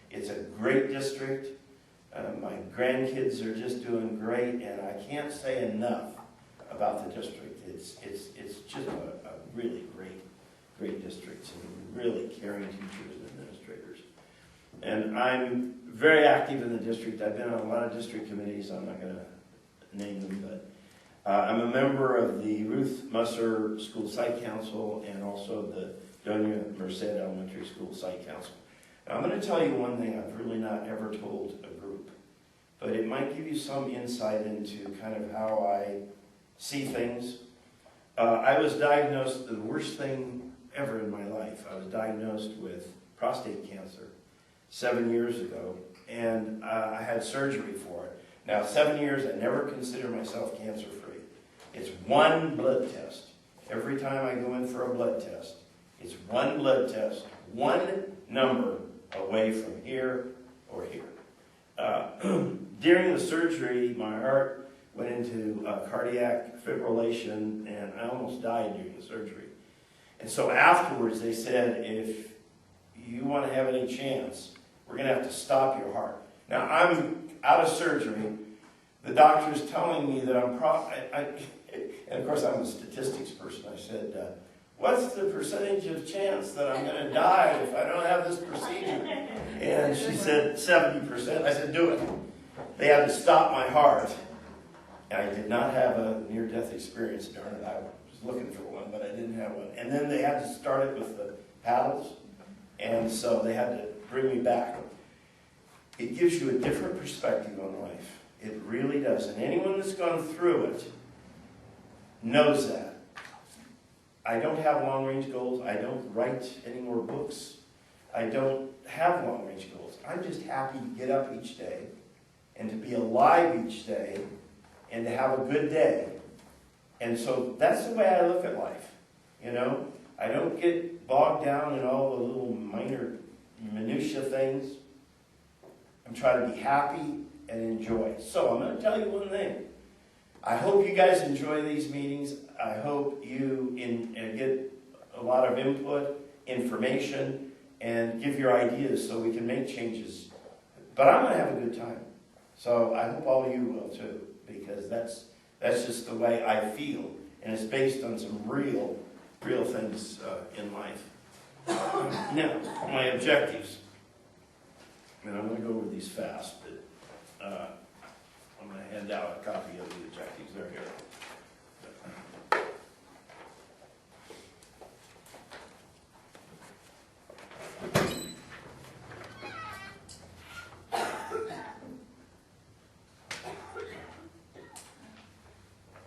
It's a great district. My grandkids are just doing great, and I can't say enough about the district. It's just a really great district, and really caring teachers and administrators. And I'm very active in the district. I've been on a lot of district committees. I'm not going to name them, but I'm a member of the Ruth Musser School Site Council and also the Doña Merced Elementary School Site Council. Now, I'm going to tell you one thing I've really not ever told a group, but it might give you some insight into kind of how I see things. I was diagnosed, the worst thing ever in my life, I was diagnosed with prostate cancer 7 years ago, and I had surgery for it. Now, 7 years, I never consider myself cancer-free. It's one blood test. Every time I go in for a blood test, it's one blood test, one number away from here or here. During the surgery, my heart went into cardiac fibrillation, and I almost died during the surgery. And so afterwards, they said, if you want to have any chance, we're going to have to stop your heart. Now, I'm out of surgery. The doctor's telling me that and of course, I'm a statistics person. I said, what's the percentage of chance that I'm going to die if I don't have this procedure? And she said, 70%. I said, do it. They had to stop my heart. I did not have a near-death experience, darn it. I was looking for one, but I didn't have one. And then they had to start it with the paddles, and so they had to bring me back. It gives you a different perspective on life. It really does. And anyone that's gone through it knows that. I don't have long-range goals. I don't write any more books. I don't have long-range goals. I'm just happy to get up each day and to be alive each day and to have a good day. And so that's the way I look at life. You know, I don't get bogged down in all the little minor minutia things. I'm trying to be happy and enjoy. So I'm going to tell you one thing. I hope you guys enjoy these meetings. I hope you get a lot of input, information, and give your ideas so we can make changes. But I'm going to have a good time. So I hope all of you will too, because that's just the way I feel. And it's based on some real things in life. Now, my objectives. And I'm going to go over these fast, but I'm going to hand out a copy of the objectives. They're here.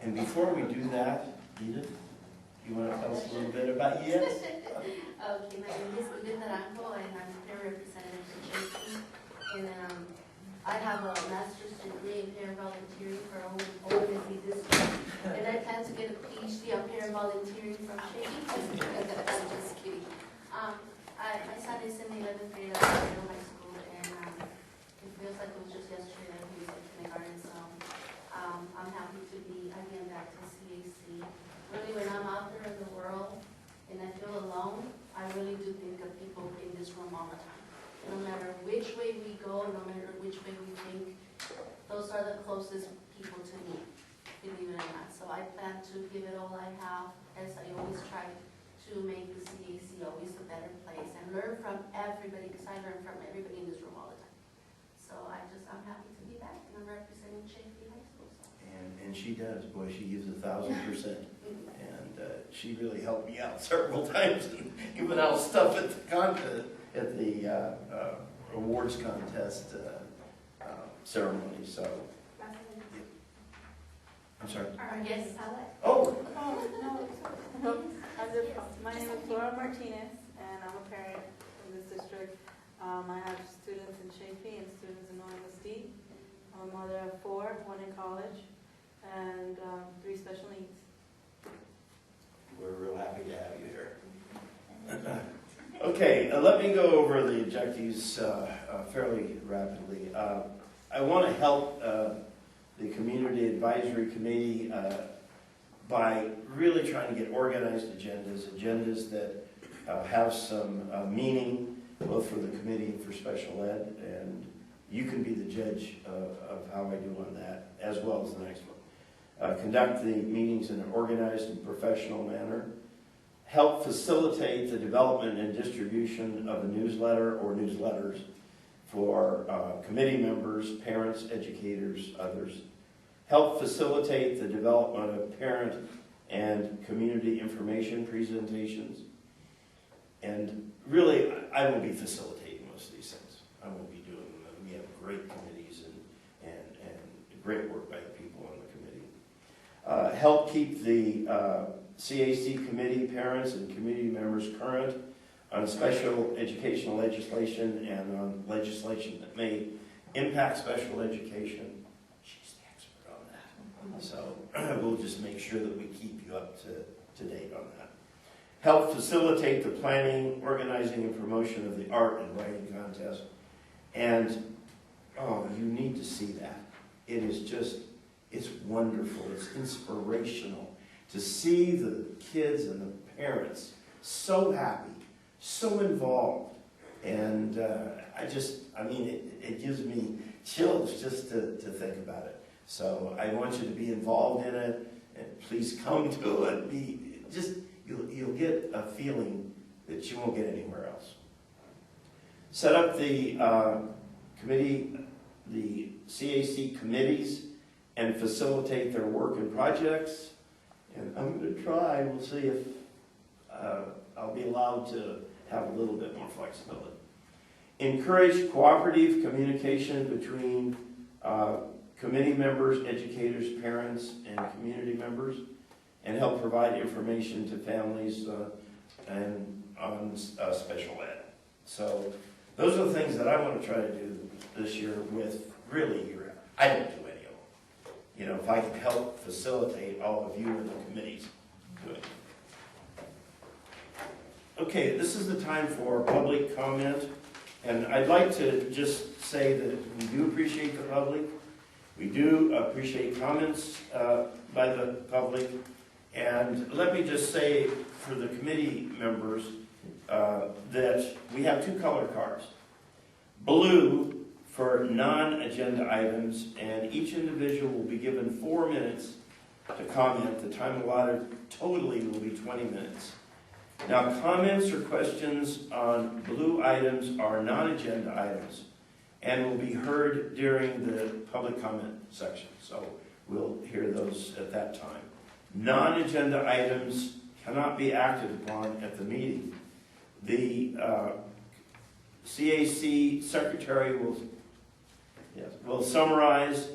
And before we do that, Edith, you want to tell us a little bit about you? Okay, my name is Edith Naranjo, and I'm peer representative for JP. And I have a master's degree in peer volunteering for OMSD district, and I plan to get a PhD on peer volunteering from JP. I'm just kidding. My son is in the 11th grade at middle high school, and it feels like it was just yesterday that he was in kindergarten. So I'm happy to be again back to CAC. Really, when I'm out there in the world and I feel alone, I really do think of people in this room all the time. No matter which way we go, no matter which way we think, those are the closest people to me, believe it or not. So I plan to give it all I have, as I always try to make the CAC always a better place and learn from everybody, because I learn from everybody in this room all the time. So I'm happy to be back, and I'm representing Shakespeare High School. So. And she does, boy, she gives 1,000%. And she really helped me out several times, and giving out stuff at the awards contest ceremony. So, yeah. I'm sorry. Yes. Oh. No. My name is Laura Martinez, and I'm a parent in this district. I have students in Shakespeare and students in OMSD. I'm a mother of 4, 1 in college, and 3 special needs. We're real happy to have you here. Okay, let me go over the objectives fairly rapidly. I want to help the Community Advisory Committee by really trying to get organized agendas that have some meaning, both for the committee and for special ed, and you can be the judge of how I do on that, as well as the next one. Conduct the meetings in an organized and professional manner. Help facilitate the development and distribution of a newsletter or newsletters for committee members, parents, educators, others. Help facilitate the development of parent and community information presentations. And really, I will be facilitating most of these things. I won't be doing them. We have great committees and great work by the people on the committee. Help keep the CAC committee, parents, and community members current on special educational legislation and on legislation that may Impact Special Education, she's the expert on that. So we'll just make sure that we keep you up to date on that. Help facilitate the planning, organizing, and promotion of the art and writing contest. And, oh, you need to see that. It is just, it's wonderful. It's inspirational to see the kids and the parents so happy, so involved. And I mean, it gives me chills just to think about it. So I want you to be involved in it, and please come to it. You'll get a feeling that you won't get anywhere else. Set up the CAC committees and facilitate their work and projects. And I'm going to try. We'll see if I'll be allowed to have a little bit more flexibility. Encourage cooperative communication between committee members, educators, parents, and community members, and help provide information to families and on special ed. So those are the things that I want to try to do this year with really your, I don't do any of them. You know, if I can help facilitate all of you in the committees doing it. Okay, this is the time for public comment. And I'd like to just say that we do appreciate the public. We do appreciate comments by the public. And let me just say for the committee members that we have 2 color cards. Blue for non-agenda items, and each individual will be given 4 minutes to comment. The time allotted totally will be 20 minutes. Now, comments or questions on blue items are non-agenda items and will be heard during the public comment section. So we'll hear those at that time. Non-agenda items cannot be acted upon at the meeting. The CAC secretary will summarize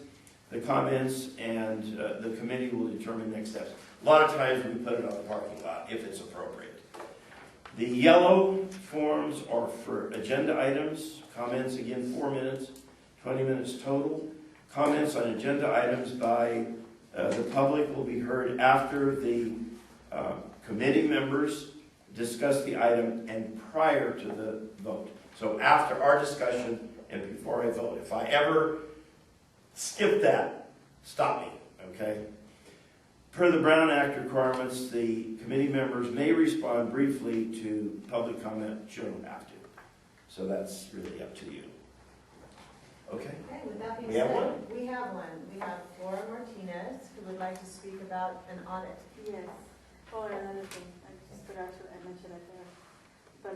the comments, and the committee will determine next steps. A lot of times we put it on the parking lot if it's appropriate. The yellow forms are for agenda items. Comments, again, 4 minutes, 20 minutes total. Comments on agenda items by the public will be heard after the committee members discuss the item and prior to the vote. So after our discussion and before I vote. If I ever skip that, stop me, okay? Per the Brown Act requirements, the committee members may respond briefly to public comment, you don't have to. So that's really up to you. Okay? Okay, with that being We have said, one? we have one. We have Flora Martinez, who would like to speak about an audit. Yes. Oh, another thing, I just forgot to mention it there. But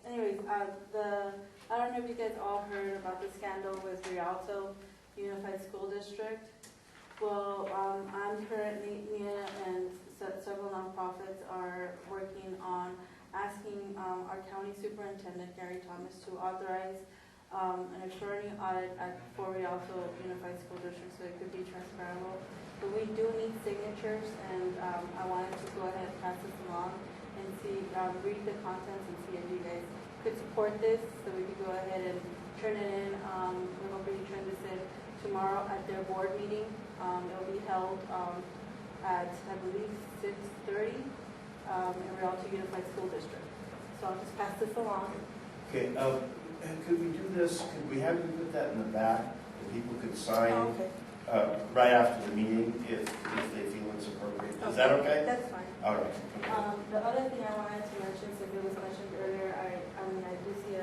anyways, I don't know if you guys all heard about the scandal with Rialto Unified School District. Well, I'm currently, Mia and several nonprofits are working on asking our county superintendent, Gary Thomas, to authorize an extraordinary audit for Rialto Unified School District so it could be transferable. But we do need signatures, and I wanted to go ahead and pass this along and see, read the contents and see if you guys could support this, so we could go ahead and turn it in. We're hoping to turn this in tomorrow at their board meeting. It will be held at, I believe, 6:30 in Rialto Unified School District. So I'll just pass this along. Okay, could we do this? Could we have you put that in the back that people could sign right after the meeting if they feel it's appropriate? Is that okay? That's fine. All right. The other thing I wanted to mention, since it was mentioned earlier, I mean, I do see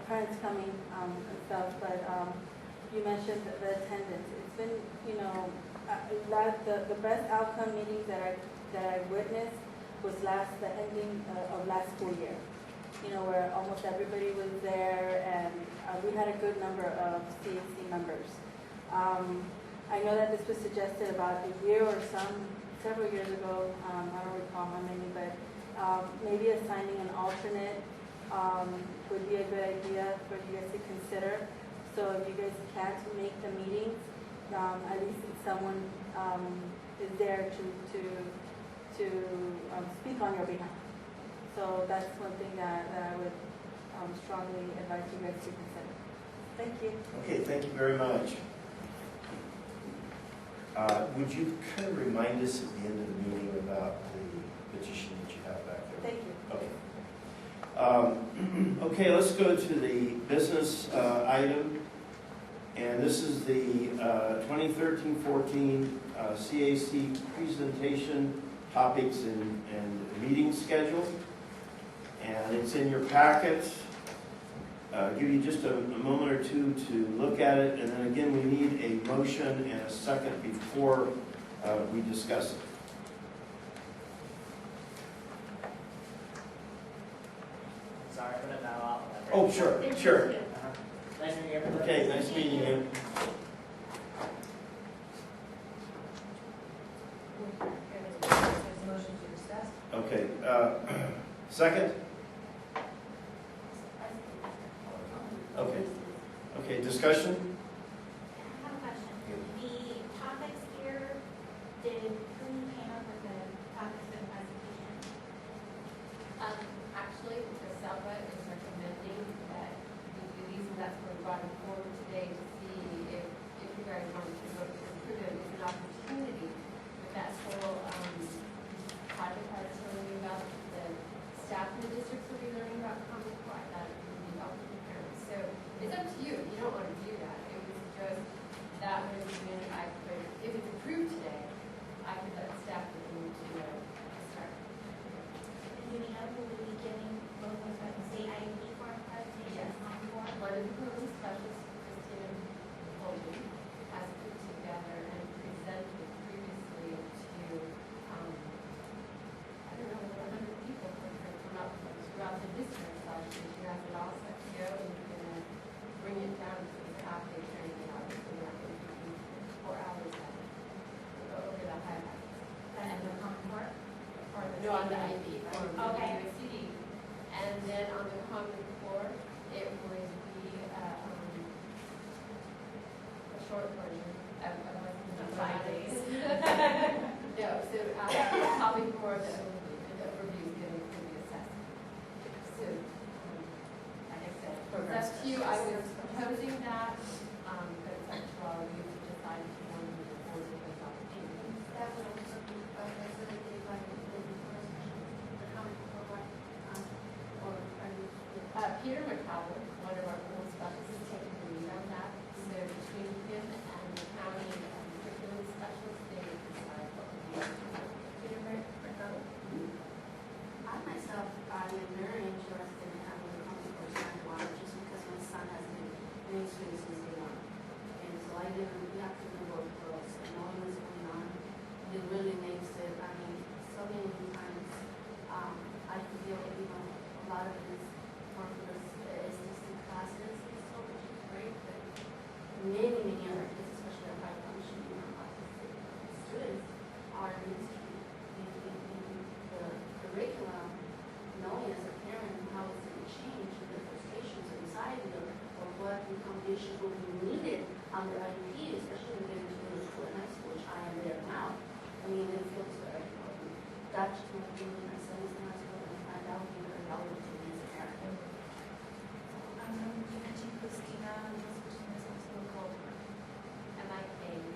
parents coming and stuff, but you mentioned the attendance. It's been, the best outcome meetings that I witnessed was the ending of last school year. Where almost everybody was there, and we had a good number of CAC members. I know that this was suggested about a year or several years ago. I don't recall how many, but maybe assigning an alternate would be a good idea for you guys to consider. So if you guys can't make the meetings, at least someone is there to speak on your behalf. So that's one thing that I would strongly advise you guys to consider. Thank you. Okay, thank you very much. Would you kind of remind us at the end of the meeting about the petition that you have back there? Thank you. Okay. Okay, let's go to the business item. And this is the 2013-14 CAC presentation topics and meeting schedule. And it's in your packet. Give you just a moment or two to look at it. And then again, we need a motion and a second before we discuss it. Sorry, I'm gonna bow out. Oh, sure, sure. Nice meeting everybody. Okay, nice meeting you. There's a motion to discuss. Okay, second? Okay. Okay, discussion? I have a question. The topics here, who came up with the topics for the presentation? Actually, the SELPA is recommending that we do these, and that's what we brought it forward today to see if you guys want to vote to approve it. It's an opportunity with that whole project I was telling you about, the staff in the districts will be learning about Common Core. That would be helpful to parents. So it's up to you. If you don't want to do that, it was just that was when I could, if it's approved today, I could let staff begin to start. Do we know who will be giving both of us the state IEP for presentation on board? One of the program specialists, Christina Holden, has put together and presented previously to, I don't know, 100 people throughout the district. She has it all set to go, and you're going to bring it down to the half day training hours, so we're not going to be 4 hours at it. Go over the highlights. And the Common Core? Or no, on the IB, or Okay. the USCD. And then on the Common Core, it would be a short version of the 5 days. No, so Common Core, the overview is going to be assessed. So, like I said, it's up to you. I was proposing that, but it's up to all of you to decide if you want to move forward with those opportunities. That would also be facilitated by the Common Core, or Peter McCallum, one of our school specialists, is taking the lead on that. So between him and the county curriculum specialist, they will decide what would be. Peter McCallum? I myself, I am very interested in having a Common Core sidewalk just because my son has been doing swimming since day one. And so we have to know both girls and knowing what's going on. It really makes it, I mean, so many times, I feel, a lot of this work for us is just in classes, so which is great, but many other kids, especially our high functioning autistic students, are mistreated in the curriculum, knowing as a parent how it's going to change and the frustrations and anxiety of what accommodations will be needed under IEP, especially when they get into middle school and high school, which I am there now. I mean, it feels very important. That's just my opinion. My son is in high school, and I find out being very valuable to me as a parent. You mentioned Christina, and this person is also called MIKULJ.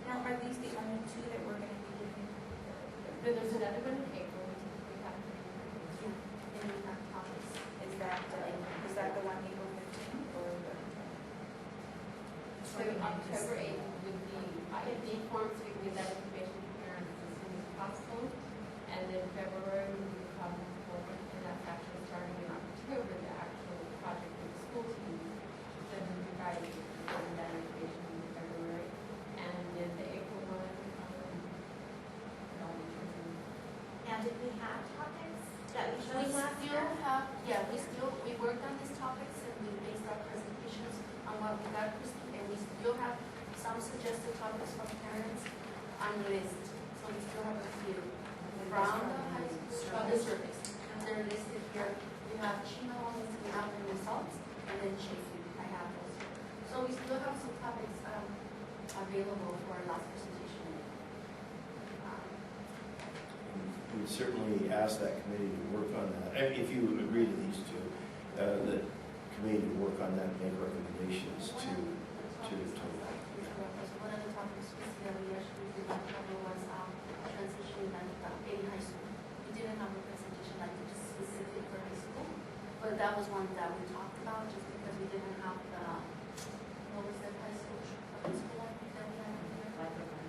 Now, are these the only two that we're going to be giving? But there's another one in April, we typically have. In our topics. Is that the one April 15th or the? So October 8th would be IEP forms, we can get that information to parents as soon as possible. And then February would be Common Core, and that's actually starting in October, the actual project with the school team. So we can guide you on that information in February. And then the April one, it all depends on. Now, did we have topics that we We chose last still year? have, we worked on these topics and we based our presentations on what we got, Christine, and we still have some suggested topics from parents on the list. So we still have a few from the high school, from the surveys. And they're listed here. We have Chino, we have the results, and then Chafee. I have those here. So we still have some topics available for our last presentation. We can certainly ask that committee to work on that. If you agree to these two, the committee to work on that and make recommendations to the total. One of the topics that we actually did not cover was transitioning in high school. We didn't have a presentation like just specific for high school, but that was one that we talked about just because we didn't have the, what was that high school that we had here?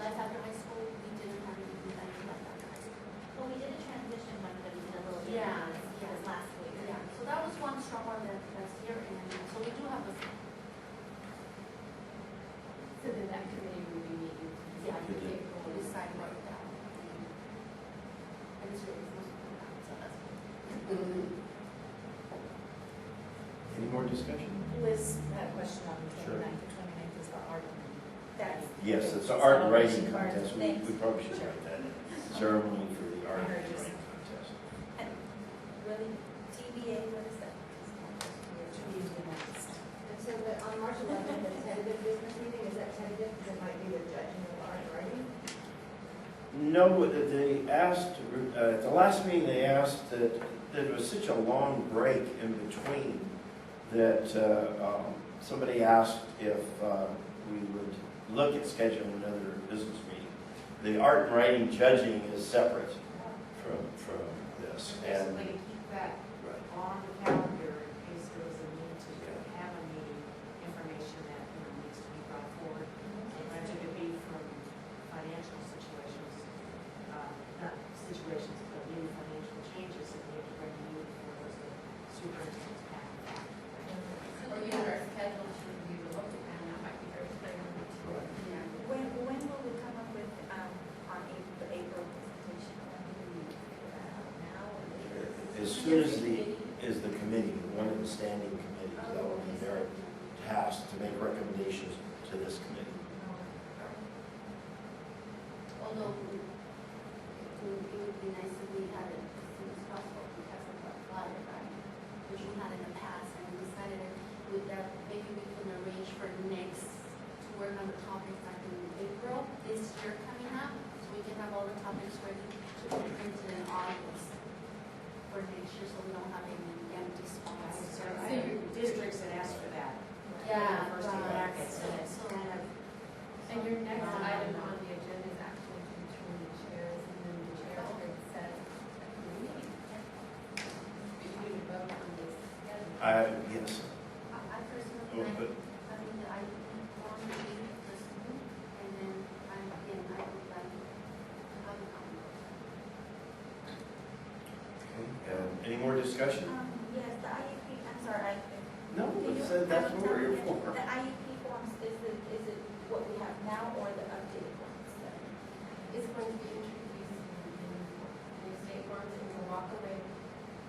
Life after high school, we didn't have anything like life after high school. Well, we did a transition one, but we did a little bit. Yeah, It was last week. Yeah, so that was one strong one that's here, and so we do have a, So then that committee will be meeting. yeah, We did. we decide what that. And it's really supposed to come out, so that's. Any more discussion? Liz, that question on the Sure. 29th is the art. That's. Yes, it's an art and writing Celebration contest. card. We probably should write that in. Ceremony for the art and I heard you writing contest. Really, TBA, what is that? And so on March 11th, the tentative business meeting, is that tentative because it might be the judging of art and writing? No, they asked, at the last meeting, they asked that there was such a long break in between that somebody asked if we would look at scheduling another business meeting. The art and writing judging is separate from this. And Basically, to keep that right. on the calendar in case there was a need to have a meeting, information that, needs to be brought forward. Whether it be from financial situations, not situations, but new financial changes that we have to bring you for those superintendent's path. Or use our schedule to review the local plan, that might be very clear. Yeah. When will we come up with, on the April presentation? When do we figure that out now or later? As soon as the committee, one of the standing committees, that will be their task to make recommendations to this committee. Although it would be nice if we had it as soon as possible because of the flyer, right? Which we had in the past, and we decided with that, maybe we can arrange for next, to work on the topics like in April, this year coming up, so we can have all the topics ready to be printed in August for next year, so we don't have any empty spots. So I have districts that ask for that. Yeah, First in right. brackets, and it's So- kind of. And your next item on the agenda is actually to return the chairs, and then the chair will set the meeting. But you need to vote on this schedule. Yes. I personally, Oh, but I mean, I want to be this week, and then I would like to have a comment. okay. Any more discussion? Yes, the IEP, I'm sorry, No, that's what we're here for. The IEP forms, is it what we have now or the updated ones? It's going to be introduced in new state forms, and we'll walk away.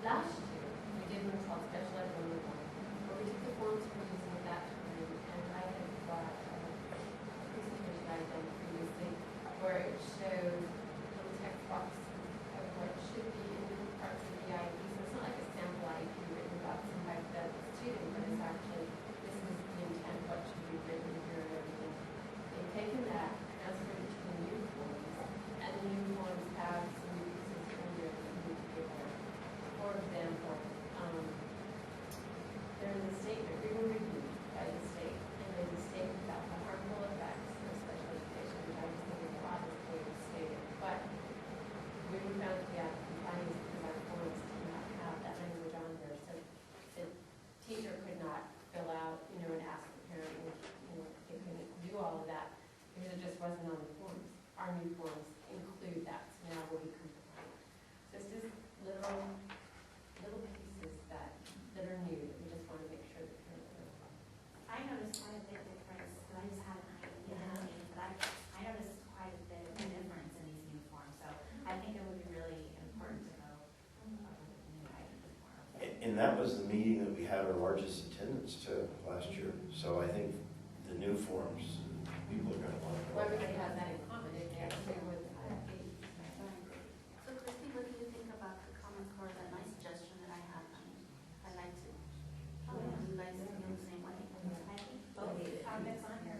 Last year, we did what's called special ed 101, where we took the forms we're using at that time, and I had brought a presentation I had done previously, where it showed little text box of what should be in different parts of the IEP. So it's not like a sample IEP written about some hypothetical student, but it's actually, this is the intent, what should be written here and everything. They've taken that, transferred it to the new forms, and the new forms have some new pieces in there that you need to give them. For example, there's a statement, we were reviewed by the state, and there's a statement about the harmful effects of special education, which I just think is a lot of clearly stated. But we were found to be out of compliance because our forms did not have that language on there, so the teacher could not fill out, and ask the parent, they couldn't do all of that because it just wasn't on the forms. Our new forms include that, so now we'll be compliant. So it's just little pieces that are new that we just want to make sure that parents know. I noticed quite a bit difference, I just haven't but I noticed quite a bit of difference in these new forms, so I think it would be really important to know about the new IEP form. And that was the meeting that we had our largest attendance to last year. So I think the new forms, people are going to want to Well, know. everybody has that in common, they actually with IEP. So Christy, what do you think about the Common Core, that nice suggestion that I had? I'd like to, you guys feel the same way? I think both topics on here.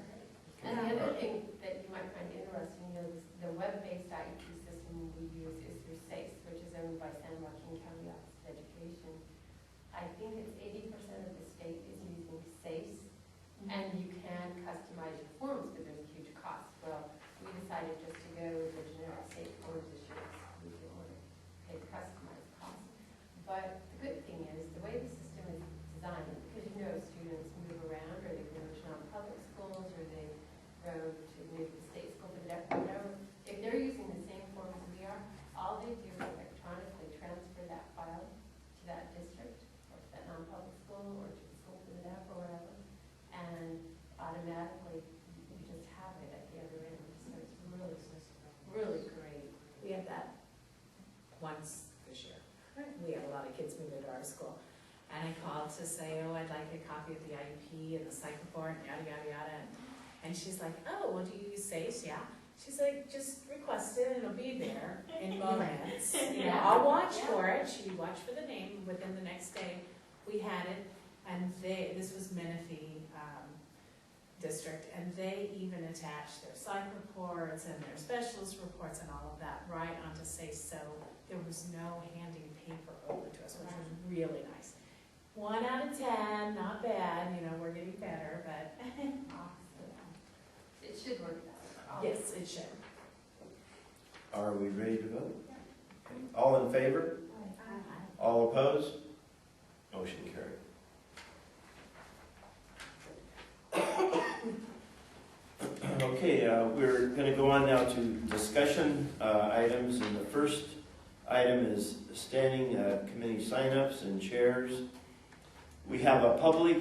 And the other thing that you might find interesting is the web-based IEP system we use is through SACE, which is funded by San Joaquin County Office of Education. I think it's 80% of the state is using SACE, and you can customize your forms, but there's a huge cost. Well, we decided just to go with the generic state forms this year. We didn't want to pay the customized cost. But the good thing is, the way the system is designed, because you know students move around, or they go to non-public schools, or they go to maybe the state school for the deaf, whatever. If they're using the same form as we are, all they do is electronically transfer that file to that district, or to that non-public school, or to the school for the deaf, or whatever, and automatically you just have it at the other end. So it's really, really great. We had that once this year. We had a lot of kids move into our school. And I called to say, oh, I'd like a copy of the IEP and the psych report, and yada, yada, yada. And she's like, oh, well, do you use SACE? Yeah. She's like, just request it, and it'll be there in moments. You know, I'll watch for it. She watched for the name. Within the next day, we had it. And this was Menifee district, and they even attached their psych reports and their specialist reports and all of that right onto SACE. So there was no handing paper over to us, which was really nice. 1 out of 10, not bad. You know, we're getting better, but Awesome. It should work out. yes, it should. Are we ready to vote? All in favor? All opposed? Motion carried. Okay, we're going to go on now to discussion items, and the first item is standing committee signups and chairs. We have a public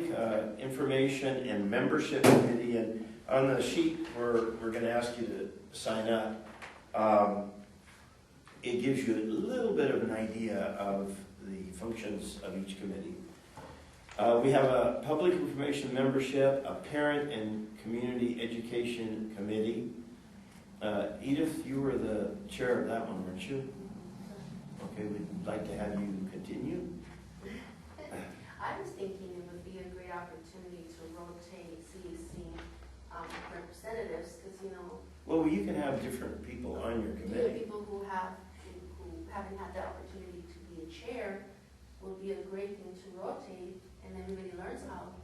information and membership committee, and on the sheet we're going to ask you to sign up. It gives you a little bit of an idea of the functions of each committee. We have a public information membership, a parent and community education committee. Edith, you were the chair of that one, weren't you? Okay, we'd like to have you continue. I was thinking it would be a great opportunity to rotate CEC representatives, because, you know, Well, you can have different people on your committee. people who haven't had the opportunity to be a chair would be a great thing to rotate, and everybody learns how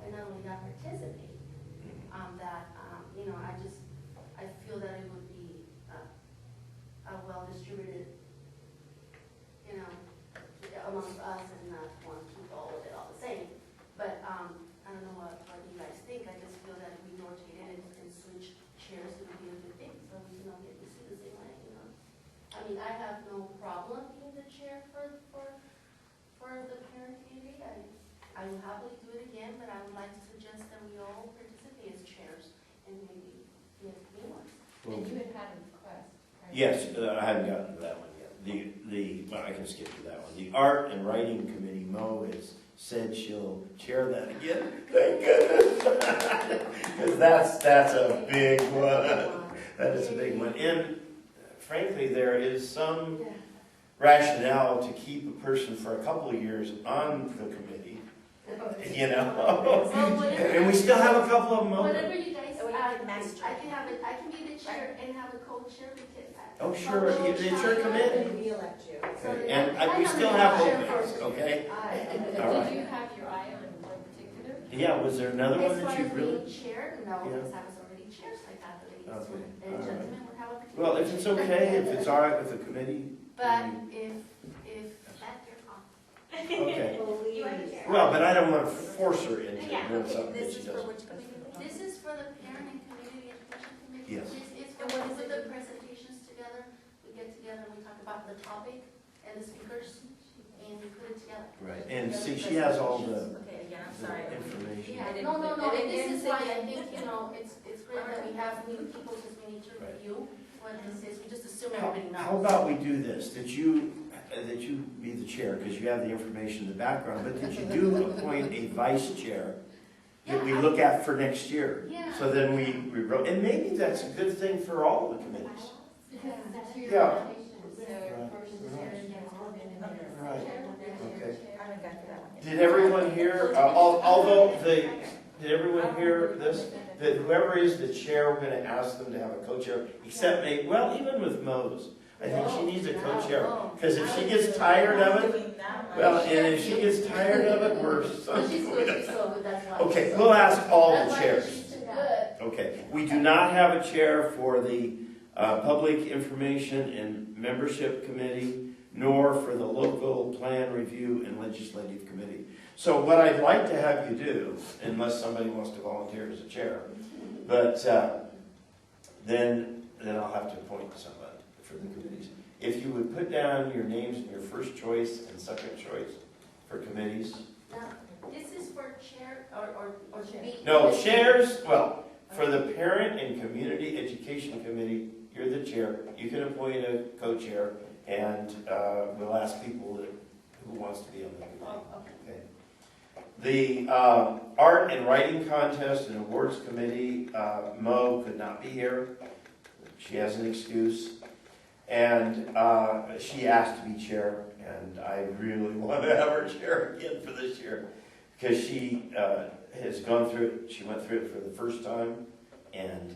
and not only how to participate. I feel that it would be a well-distributed, you know, amongst us, and not want to keep all of it all the same. But I don't know what you guys think. I just feel that if we rotated and switched chairs, it would be a good thing, so we can all get to see the same way, you know. I mean, I have no problem being the chair for the parent community. I will happily do it again, but I would like to suggest that we all participate as chairs and maybe get new ones. Well, And you had a request, right? yes, I haven't gotten to that one yet. Well, I can skip to that one. The art and writing committee, Mo has said she'll chair that again. Thank goodness. Because that's a big one. That is a big one. And frankly, there is some rationale to keep a person for a couple of years on the committee, you know. And we still have a couple of them open. Whatever you guys, I can be the chair and have a co-chair because Oh, sure, it's your committee. We elect you. Okay, and we still have openings, okay? Did All right. you have your eye on one particular? Yeah, was there another one As far that you as really? being chair, no, Yeah. because I was already chair, so I thought the ladies Okay, would, all and right. gentlemen would have a particular. Well, if it's okay, if it's all right with the committee. But if that, you're off. Okay. You are the chair. Well, but I don't want to force her into Yeah, doing okay, something that this she is for doesn't. which committee? This is for the parent and community education committee. Yes. It's for when we put the presentations together, we get together and we talk about the topic and the speakers, and we put it together. Right, and see, she has all the Okay, again, I'm sorry. information. Yeah, no, and this is why I think, you know, it's great that we have new people, because we need to Right. review what this is, we just assume How everybody knows. how about we do this, that you be the chair, because you have the information in the background, but that you do appoint a vice chair that we look at for next year. Yeah. So then we wrote, and maybe that's a good thing for all the committees. Because it's your Yeah. rotation, so first chair, next one, and then Right. chair, next Okay. chair. I haven't got to that one yet. Did everyone hear, although did everyone hear this? That whoever is the chair, we're going to ask them to have a co-chair, except maybe, well, even with Mo's, I think she needs a co-chair. No. Because if she gets tired of it, Doing that much. well, and if she gets tired of it, we're But so. she's good, she's so good, that's why. Okay, we'll ask all That's the why chairs. she's so good. Okay, we do not have a chair for the Public Information and Membership Committee, nor for the Local Plan Review and Legislative Committee. So what I'd like to have you do, unless somebody wants to volunteer as a chair, but then I'll have to appoint somebody for the committees. If you would put down your names and your first choice and second choice for committees. Now, this is for chair or to be. No, chairs, well, for the Parent and Community Education Committee, you're the chair. You can appoint a co-chair, and we'll ask people who wants to be on the committee. Oh, okay. Okay. The Art and Writing Contest and Awards Committee, Mo could not be here. She has an excuse. And she asked to be chair, and I really want to have her chair again for this year, because she has gone through it. She went through it for the first time, and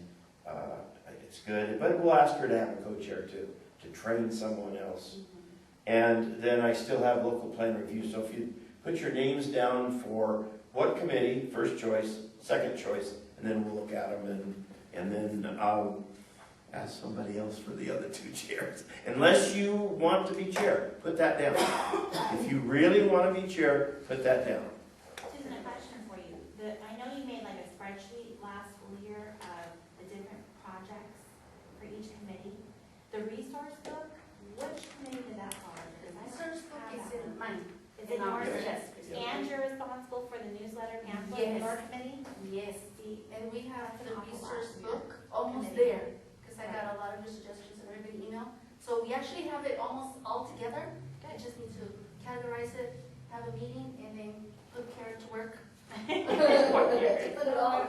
it's good. But we'll ask her to have a co-chair too, to train someone else. And then I still have local plan review. So if you put your names down for what committee, first choice, second choice, and then we'll look at them, and then I'll ask somebody else for the other two chairs. Unless you want to be chair, put that down. If you really want to be chair, put that down. Susan, a question for you. I know you made like a spreadsheet last school year of the different projects for each committee. The resource book, which committee did that fall under? Because I don't Research book have is that in one. mine. Is it in our yours? desk. And you're responsible for the newsletter pamphlet in Yes. your committee? Yes, and we have the That's an awful resource lot. book almost Committee. there, because I got a lot of your suggestions and everybody email. So we actually have it almost all together. I just need to categorize it, have a meeting, and then put Karen to work. Put it all.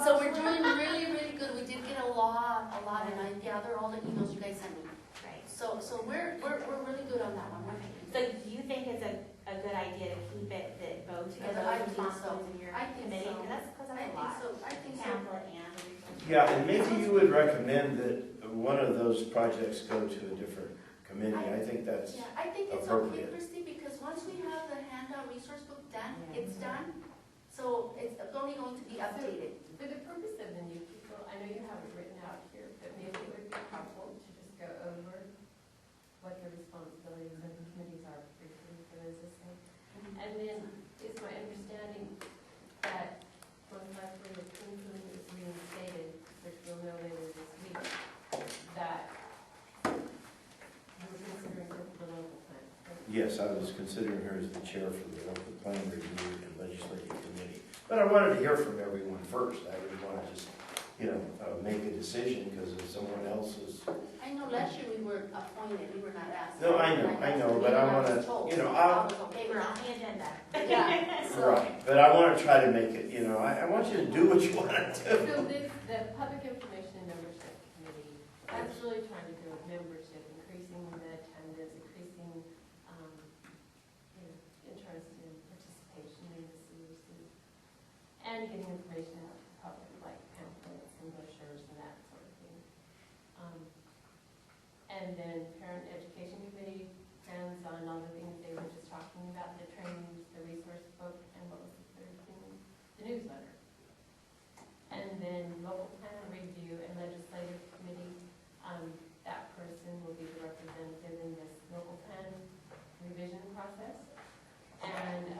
So we're doing really, really good. We did get a lot, and I gather all the emails you guys sent me. Right. So we're really good on that one. So do you think it's a good idea to keep it, that both together, I those think so. responsibilities in your I think committee? so. Because that's I a think lot. so, I think so. Pamphlet and the resource. Yeah, and maybe you would recommend that one of those projects go to a different committee. I think that's, Yeah, I think it's okay, appropriate. Christy, because once we have the handout resource book done, it's done. So it's only going to be updated. For the purpose of the new people, I know you have it written out here, but maybe it would be helpful to just go over what the responsibilities of the committees are briefly for those listening. And then it's my understanding that most likely the curriculum is reinstated, which we'll know later this week, that you're considering the local plan. yes, I was considering her as the chair for the local plan review and legislative committee. But I wanted to hear from everyone first. I didn't want to just, make a decision because if someone else is. I know last year we were appointed, we were not asked. No, I know, but I want to, I was okay They with were on that. the agenda. Yeah, so, right, but I want to try to make it, I want you to do what you want to do. So this, the Public Information and Membership Committee, that's really trying to do with membership, increasing the attendance, increasing, interest in participation in the CUC, and getting information out to the public, like pamphlets and brochures and that sort of thing. And then Parent Education Committee plans on all the things they were just talking about, the trainings, the resource book, and what was the third thing? The newsletter. And then Local Plan Review and Legislative Committee, that person will be the representative in this local plan revision process. And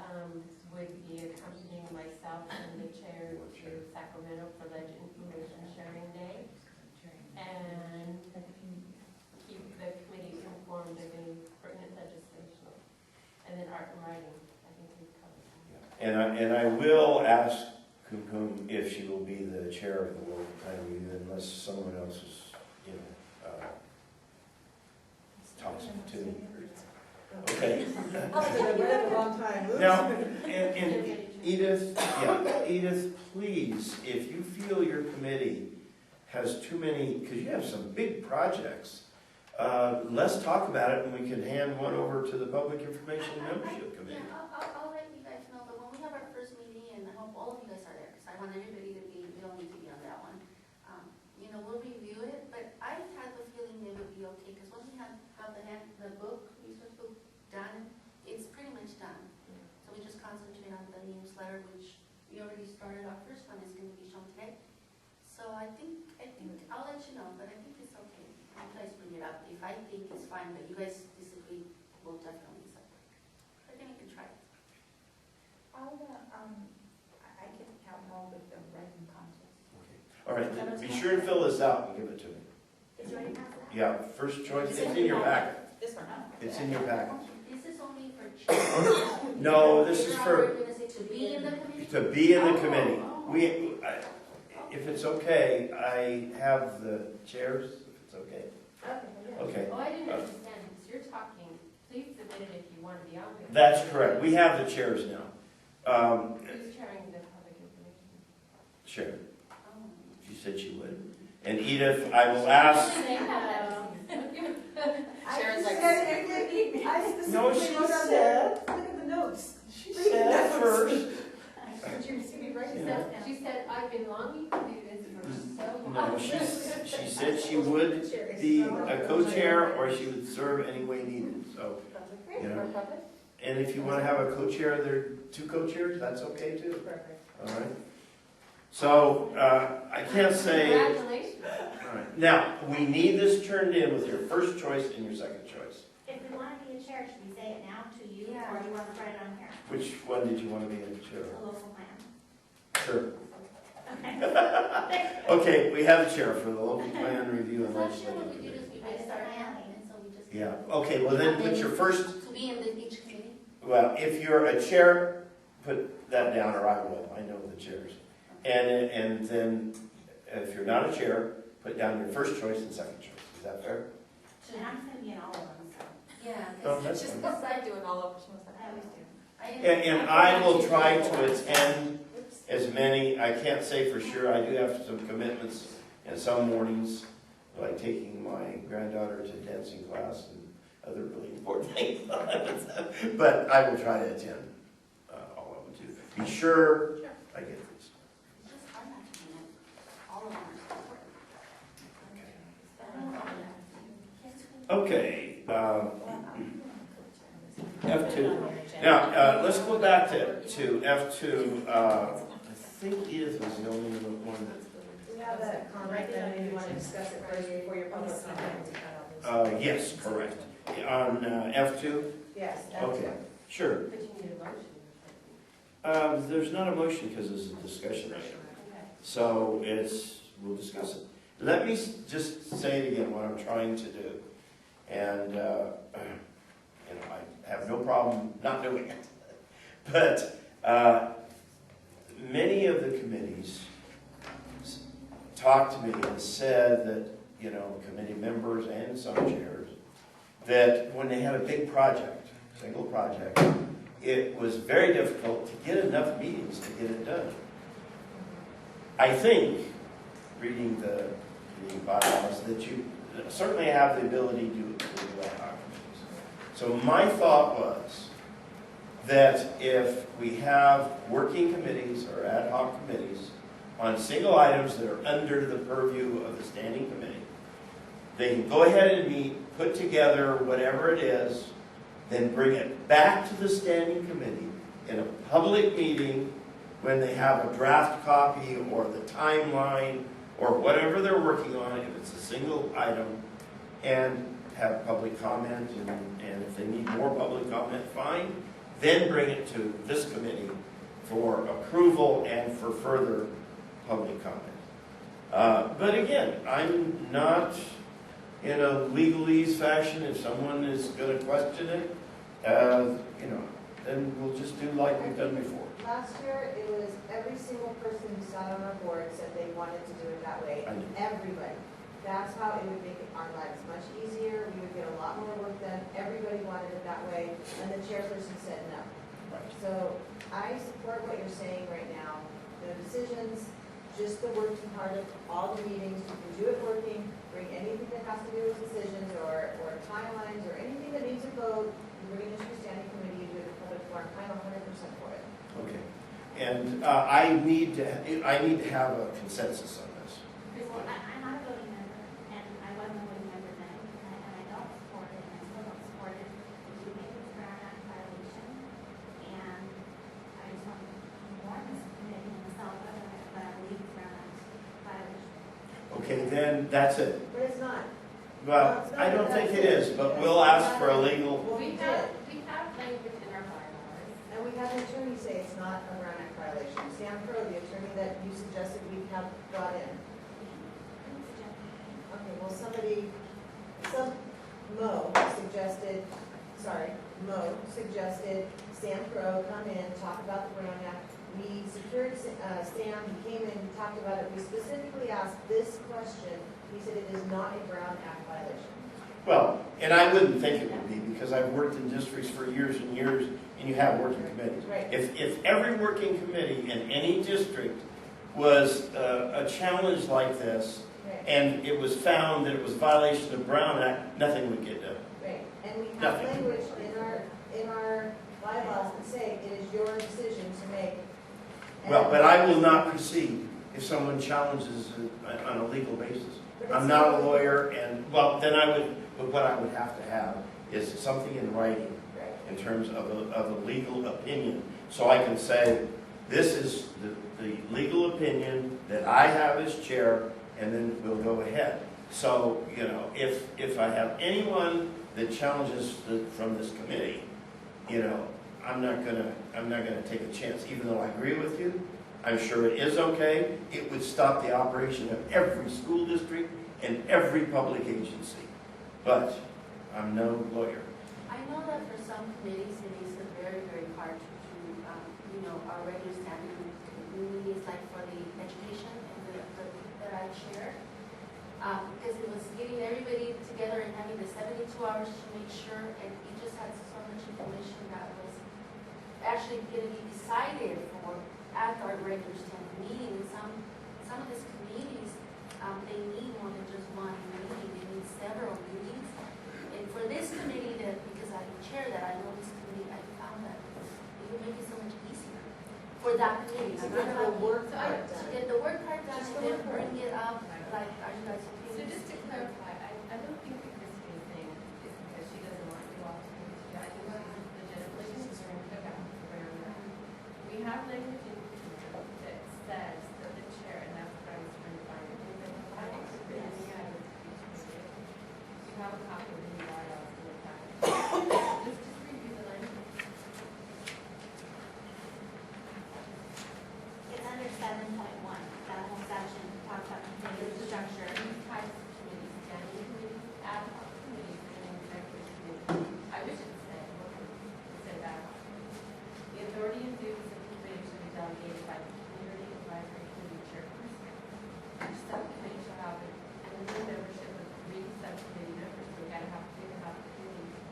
would be accompanying myself and the chair to Sacramento for Information Sharing Day. And keep the committees informed of any pertinent legislation. And then art and writing, I think we've covered that. And I will ask Kumkum if she will be the chair of the local plan review unless someone else is, talks to me. Okay. Now, and Edith, please, if you feel your committee has too many, because you have some big projects, let's talk about it and we can hand one over to the Public Information and Membership Committee. Yeah, I'll let you guys know, but when we have our first meeting, and I hope all of you guys are there, because I want everybody to be, we don't need to be on that one. We'll review it, but I had the feeling it would be okay, because when we had I think it's fine, but you guys disagree, we'll definitely separate. I think we can try it. I'll, I can help more with the writing contest. All right, be sure and fill this out and give it to me. Is there any pass that? Yeah, first choice, it's in your packet. This one, no? It's in your packet. This is only for chairs. No, this is Now for, we're gonna say to be in the committee? to be in the committee. Oh. If it's okay, I have the chairs, if it's okay. Okay, Oh, I didn't understand, because you're talking, please submit it if you want to be on there. that's correct. We have the chairs now. Who's chairing the public information? Sharon, Oh. she said she would. And Edith, I will ask. Sharon's like- No, she said. Look at the notes. She said first. Did you see me write She it said, down? she said, I've been longing to do this for so long. No, she said she would be a co-chair or she would serve any way needed, so. You know. And if you want to have a co-chair, there are two co-chairs, that's okay too. Perfect. All right. So, I can't say. Congratulations. All right. Now, we need this turned in with your first choice and your second choice. If we want to be a chair, should we say it now to you, Yeah. or do you want to write it on here? Which one did you want to be in the chair? The local plan. Sure. Okay, we have a chair for the local plan review and Last year what legislative we did committee. is we based our handling, and so we just. Yeah, okay, well then put your first, To be in each committee? well, if you're a chair, put that down, or I will, I know the chairs. And then, if you're not a chair, put down your first choice and second choice. Is that fair? And I'm going to be in all of them, so Yeah. Oh, that's She's fine. beside doing all of them. I always do. And I will try to attend as many, I can't say for sure, I do have some commitments in some mornings, like taking my granddaughter to dancing class and other really important things. But I will try to attend all of them too. Be sure I get these. It's just hard not to be in it. All of them are so important. Okay, F2. Now, let's go back to F2. I think Edith was the only one that. We have that comment, and then you want to discuss it first before your public comment. Yes, correct. On F2? Yes, that's Okay, it. sure. But you need a motion. There's not a motion because it's a discussion item. So we'll discuss it. Let me just say it again, what I'm trying to do. And, I have no problem not doing it. But many of the committees talked to me and said that, committee members and some chairs, that when they had a big project, single project, it was very difficult to get enough meetings to get it done. I think, reading the bylaws, that you certainly have the ability to do ad hoc committees. So my thought was that if we have working committees or ad hoc committees on single items that are under the purview of the standing committee, they can go ahead and meet, put together whatever it is, then bring it back to the standing committee in a public meeting when they have a draft copy or the timeline or whatever they're working on, if it's a single item, and have public comment, and if they need more public comment, fine. Then bring it to this committee for approval and for further public comment. But again, I'm not in a legalese fashion. If someone is going to question it, then we'll just do like we've done before. Last year, it was every single person who sat on our board said they wanted to do it that way. I know. Everybody. That's how it would make our lives much easier. We would get a lot more work done. Everybody wanted it that way, and the chairperson said no. Right. So I support what you're saying right now. The decisions, just the working part of all the meetings, you can do it working, bring anything that has to do with decisions or timelines or anything that needs a vote, you bring it to your standing committee, you do it in public forum. I'm 100% for it. Okay. And I need to have a consensus on this. Well, I'm not a voting member, and I wasn't a voting member then, and I don't support it, and I still don't support it. If you think it's a Brown Act violation, and I just want to warn this committee and myself, but I believe it's Brown Act violation. Okay, then that's it. But it's not. Well, I don't think it is, but we'll ask for a legal, We have language in our bylaws. And we had an attorney say it's not a Brown Act violation. Sam Crow, the attorney that you suggested we have brought in. Okay, well, Mo suggested Sam Crow come in, talk about the Brown Act. We secured Sam, he came in, he talked about it. We specifically asked this question. He said it is not a Brown Act violation. well, and I wouldn't think it would be, because I've worked in districts for years and years, and you have working committees. Right. If every working committee in any district was a challenge like this, Right. and it was found that it was a violation of Brown Act, nothing would get done. Right, and we have Nothing. language in our bylaws that say it is your decision to make. Well, but I will not proceed if someone challenges it on a legal basis. But I'm it's not a not- lawyer, and, well, then I would, but what I would have to have is something in writing Right. in terms of a legal opinion. So I can say, this is the legal opinion that I have as chair, and then we'll go ahead. So, you know, if I have anyone that challenges from this committee, you know, I'm not gonna take a chance, even though I agree with you. I'm sure it is okay. It would stop the operation of every school district and every public agency. But I'm no lawyer. I know that for some committees, it is very, very hard to do, our regular standing meetings, like for the education and that I chair. Because it was getting everybody together and having the 72 hours to make sure, and it just had so much information that was actually going to be decided for at our regular standing meeting. Some of these committees, they need more than just one meeting, they need several meetings. And for this committee, because I chair that, I know this committee, I found that it would make it so much easier for that committee. To I'm get not the talking- work to part done. get the work part done Just and the then work part. bring it up, like, are you guys okay? So with just to this? clarify, I don't think that Christine is saying is because she doesn't want you all to come together. I think this is legitimately concerned about the Brown Act. We have language in here that says that the chair, and that's what I was trying to find. I think that I think it's written in the guidance to each committee. You have a copy of the new bylaws in the packet. Just review the language. It's under 7.1, that whole section talks about committee structure. These types of committees, standing committees, ad hoc committees, and executive committees. I wish it said, it said ad hoc. The authority and duties of the committee should be delegated by the community advisory committee chairperson. Each subcommittee shall have a new membership of 3 subcommittee members, so we gotta have 3 to have a committee.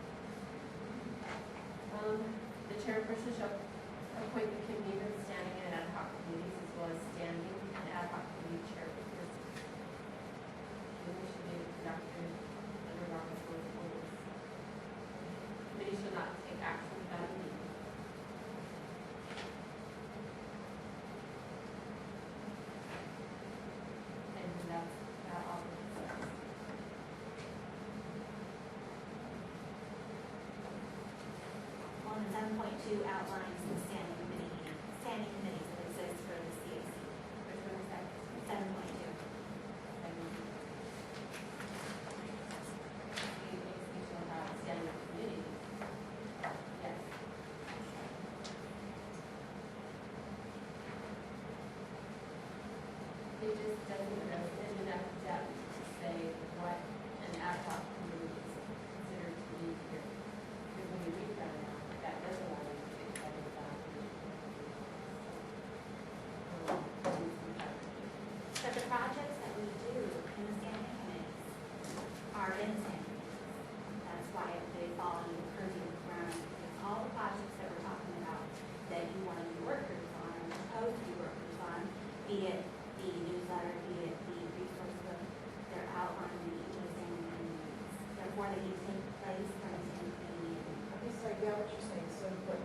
The chairperson shall appoint the convener of standing and ad hoc committees, as well as standing and ad hoc committee chairperson. Committee should be conducted under Robert's rules of order. Committee shall not take action without a meeting. And that's that all it says. Well, and 7.2 outlines the standing committees that exist for the CAC. Which one is that? 7.2. We shall have standing committees. Yes. It just doesn't go in enough depth to say what an ad hoc committee is considered to be here. Because when you read that now, that does allow you to get better about But the projects that we do in the standing committees are in the standing committees. That's why they fall under the purview of the Brown Act. Because all the projects that we're talking about that you want to do work groups on or propose to do work groups on, be it the newsletter, be it the resource book, they're outlined in each of the standing committees. Therefore, they need to take place from the standing committee meeting. Okay, so I get what you're saying, so, but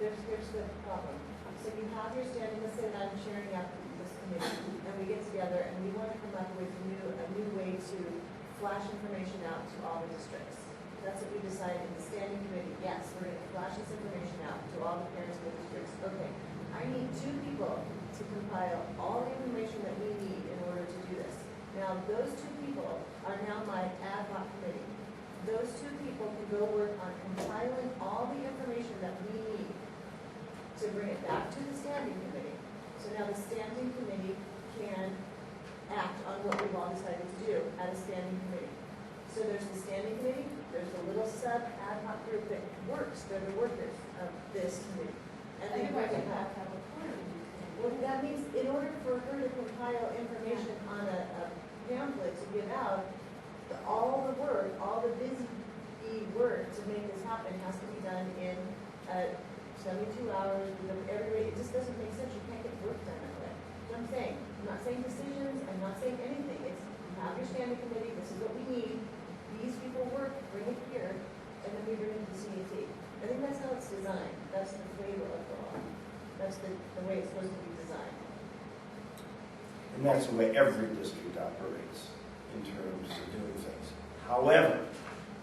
here's the problem. So you have your standing, let's say that I'm chairing up this committee, and we get together, and we want to come up with a new way to flash information out to all the districts. That's what we decided in the standing committee, yes, we're gonna flash this information out to all the parents of the districts. Okay, I need 2 people to compile all the information that we need in order to do this. Now, those 2 people are now my ad hoc committee. Those two people can go work on compiling all the information that we need to bring it back to the standing committee. So now the standing committee can act on what we've all decided to do at a standing committee. So there's the standing committee, there's the little sub ad hoc group that works, they're the workers of this committee. And they bring it back. Well, that means in order for her to compile information on a pamphlet to give out, all the work, all the busy work to make this happen has to be done in 72 hours with every way. It just doesn't make sense. You can't get work done that way. That's what I'm saying. I'm not saying decisions. I'm not saying anything. It's you have your standing committee. This is what we need. These people work. Bring it here, and then we bring it to the CAT. I think that's how it's designed. That's the flavor of the law. That's the way it's supposed to be designed. And that's the way every district operates in terms of doing things. However,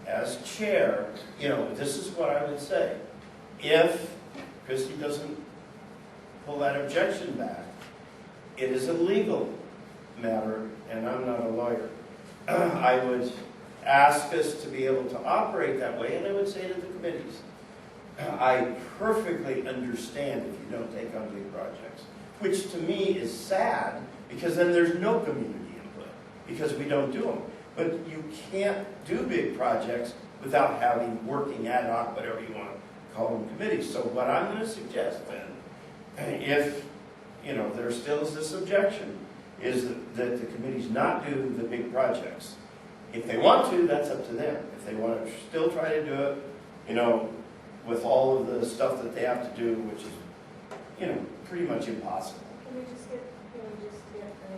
as chair, this is what I would say. If Christie doesn't pull that objection back, it is a legal matter, and I'm not a lawyer. I would ask us to be able to operate that way, and I would say to the committees, I perfectly understand if you don't take on big projects, which to me is sad, because then there's no community input, because we don't do them. But you can't do big projects without having working ad hoc, whatever you want to call them, committees. So what I'm going to suggest then, if there still is this objection, is that the committees not do the big projects. If they want to, that's up to them. If they want to still try to do it, with all of the stuff that they have to do, which is, pretty much impossible. Can we just get an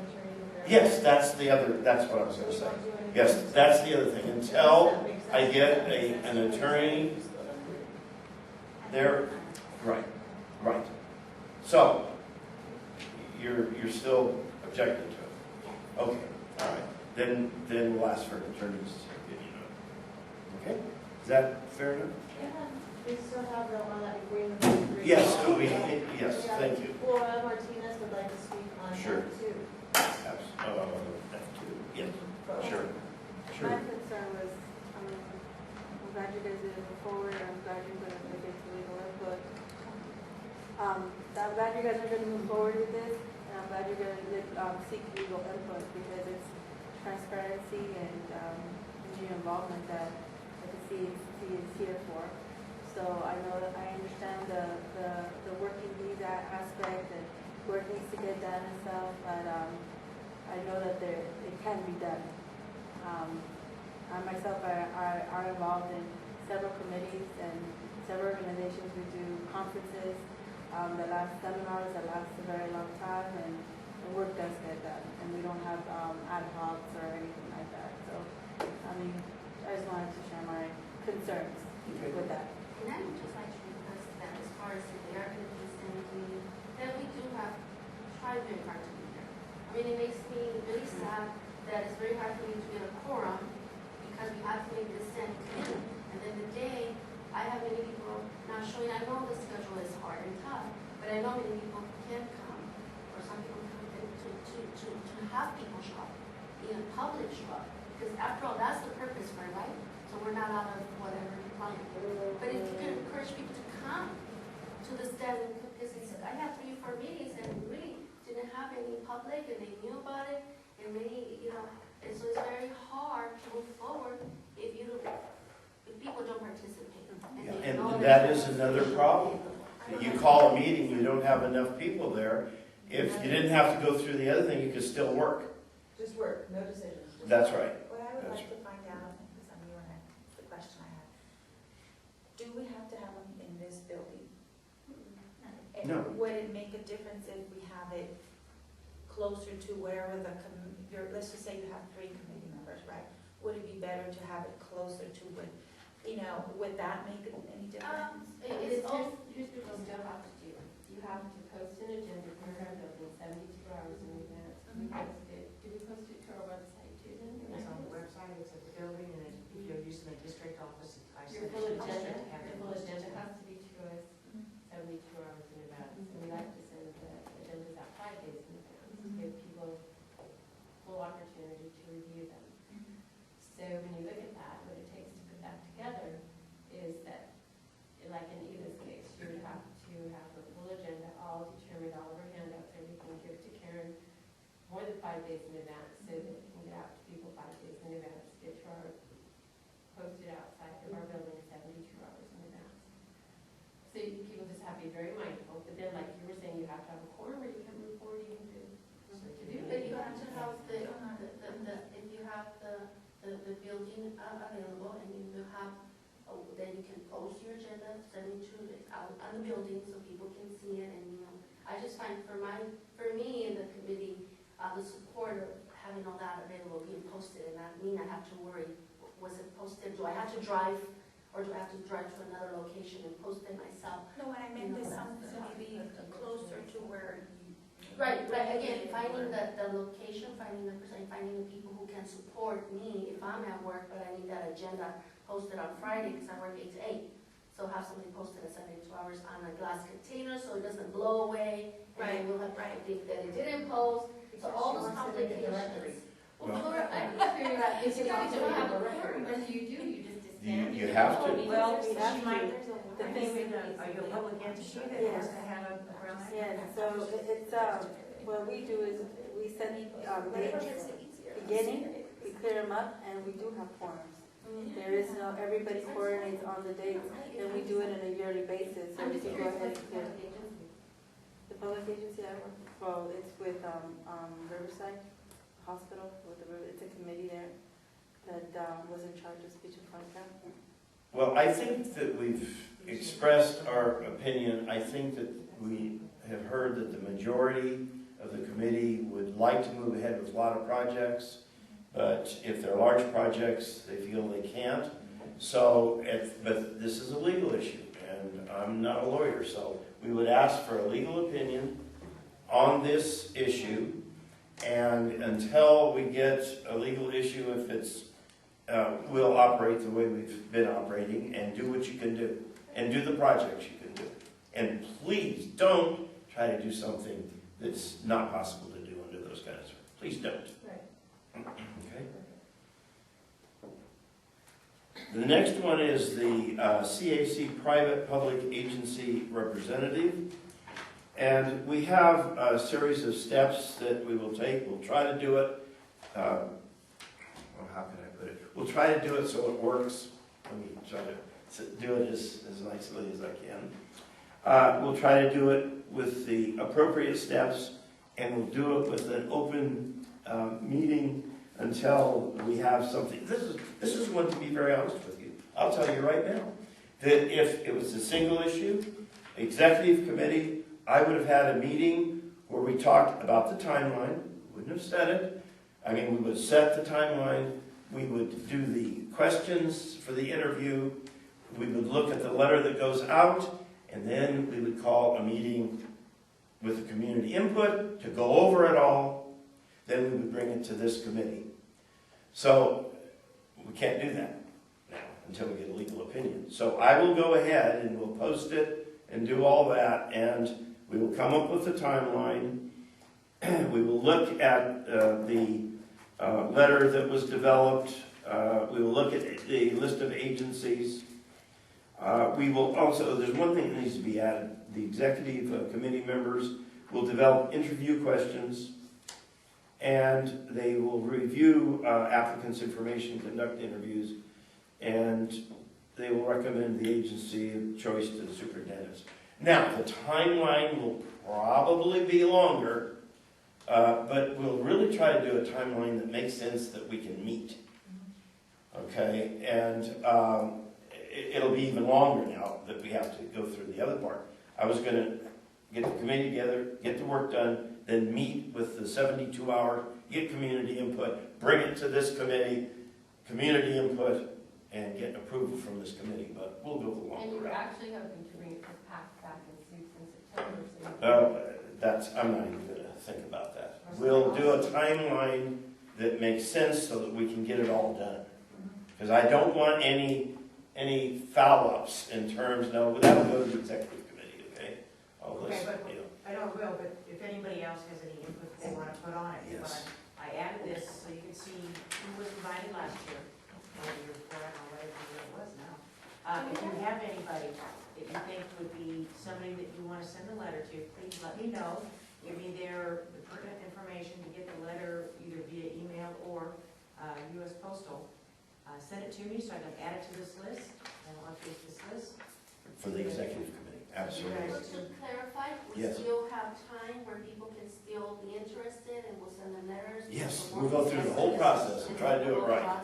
attorney? Yes, that's what I was going to say. Yes, that's the other thing. Until I get an attorney there, right. So, you're still objecting to it? Okay, all right. Then we'll ask for an attorney's opinion on it. Okay? Is that fair enough? Yeah, we still have that agreement. Yes, yes, thank you. Flora Martinez would like to speak on Sure. that too. F2, yes, sure. My concern was, I'm glad you guys didn't move forward, I'm glad you're going to make it to legal input. I'm glad you guys are going to move forward with this, and I'm glad you're going to seek legal input, because it's transparency and community involvement that the CAC is here for. So I know that I understand the working visa aspect and work needs to get done and stuff, but I know that it can be done. I myself are involved in several committees and several organizations. We do conferences that last seminars that last a very long time, and the work does get done. And we don't have ad hocs or anything like that. So, I just wanted to share my concerns with that. And I would just like to request that as far as if they are going to be standing meeting, that we do have, try very hard to be there. It makes me really sad that it's very hard for me to get a quorum because we have to make this standing committee. And then the day I have many people not showing, I know the schedule is hard and tough, but I know many people can't come, or some people come to have people show up, even public show up. Because after all, that's the purpose for it, right? So we're not out of whatever plan. But if you can encourage people to come to the standing, because I had 3 or 4 meetings and really didn't have any public, and they knew about it, and many, and so it's very hard to move forward if people don't participate. Yeah, and that is another problem. You call a meeting, you don't have enough people there. If you didn't have to go through the other thing, you could still work. Just work, no decisions. That's right. What I would like to find out, because I'm new and that's the question I have, do we have to have them in this building? And No. would it make a difference if we have it closer to wherever let's just say you have 3 committee members, right? Would it be better to have it closer to would that make any difference? Here's what you still have to do. You have to post an agenda for our building 72 hours in advance. We post it. Do we post it to our website too then? It's on the website, it's at the building, and if you're using the district office, Your full agenda has to be to us 72 hours in advance. And we like to send the agendas out 5 days in advance to give people full opportunity to review them. very mindful, but then like you were saying, you have to have a quorum or you can move forward even to do But it. you have to have if you have the building available and you have, then you can post your agenda, send it to, out on the building so people can see it and, you know. I just find for me in the committee, the support of having all that available, being posted, and I mean I have to worry, was it posted, do I have to drive, or do I have to drive to another location and post it myself? No, what I meant is something to be closer to where you. Right, again, finding the location, finding the person, finding the people who can support me if I'm at work, but I need that agenda posted on Friday because I work 8 to 8. So have something posted at 72 hours on a glass container so it doesn't blow away, and then we'll have people think that it didn't post. So all those complications. Well, I figure out, If you don't have a record, what do? You just stand. You have to. Well, we have She might, to. The are thing, you a public entity that has to have a ground? yeah, so it's, what we do is we set, dates, beginning, we clear them up, and we do have forums. There is no, everybody coordinates on the dates, and we do it on a yearly basis, so we can go ahead and clear. The public agency I work, well, it's with, Riverside Hospital, it's a committee there that, was in charge of speech and contact. Well, I think that we've expressed our opinion. I think that we have heard that the majority of the committee would like to move ahead with a lot of projects, but if they're large projects, they feel they can't. So, but this is a legal issue, and I'm not a lawyer, so we would ask for a legal opinion on this issue, and until we get a legal issue, if it's we'll operate the way we've been operating and do what you can do and do the projects you can do. And please don't try to do something that's not possible to do under those kinds of, please don't. Right. Okay. The next one is the CAC Private Public Agency Representative. And we have a series of steps that we will take. We'll try to do it. Well, how can I put it? We'll try to do it so it works. Let me try to do it as nicely as I can. We'll try to do it with the appropriate steps, and we'll do it with an open meeting until we have something. This is one, to be very honest with you. I'll tell you right now that if it was a single issue, executive committee, I would have had a meeting where we talked about the timeline. Wouldn't have said it. I mean, we would set the timeline. We would do the questions for the interview. We would look at the letter that goes out, and then we would call a meeting with the community input to go over it all. Then we would bring it to this committee. So we can't do that now until we get a legal opinion. So I will go ahead and we'll post it and do all that, and we will come up with a timeline. We will look at the letter that was developed. We will look at the list of agencies. We will also, there's one thing that needs to be added. The executive committee members will develop interview questions, and they will review applicants' information, conduct interviews, and they will recommend the agency of choice to the superintendents. Now, the timeline will probably be longer, but we'll really try to do a timeline that makes sense that we can meet. Okay, and it'll be even longer now that we have to go through the other part. I was going to get the committee together, get the work done, then meet with the 72-hour, get community input, bring it to this committee, community input, and get approval from this committee. But we'll go the longer route. And you were actually hoping to bring it to PAC back in September. I'm not even going to think about that. We'll do a timeline that makes sense so that we can get it all done. Because I don't want any foul-ups in terms, no, that'll go to the executive committee, okay? All this, Okay, but I know it will, but if anybody else has any input they want to put on it. Yes. But I added this so you can see who was invited last year, or the year before, I don't know whatever year it was now. If you have anybody that you think would be somebody that you want to send a letter to, please let me know. Give me the pertinent information to get the letter either via email or U.S. Postal. Send it to me so I can add it to this list, and I'll update this list. for the executive committee. Absolutely. Just to clarify, we Yes. still have time where people can still be interested and we'll send them letters. Yes, we'll go through the whole process and try to do it right. Okay.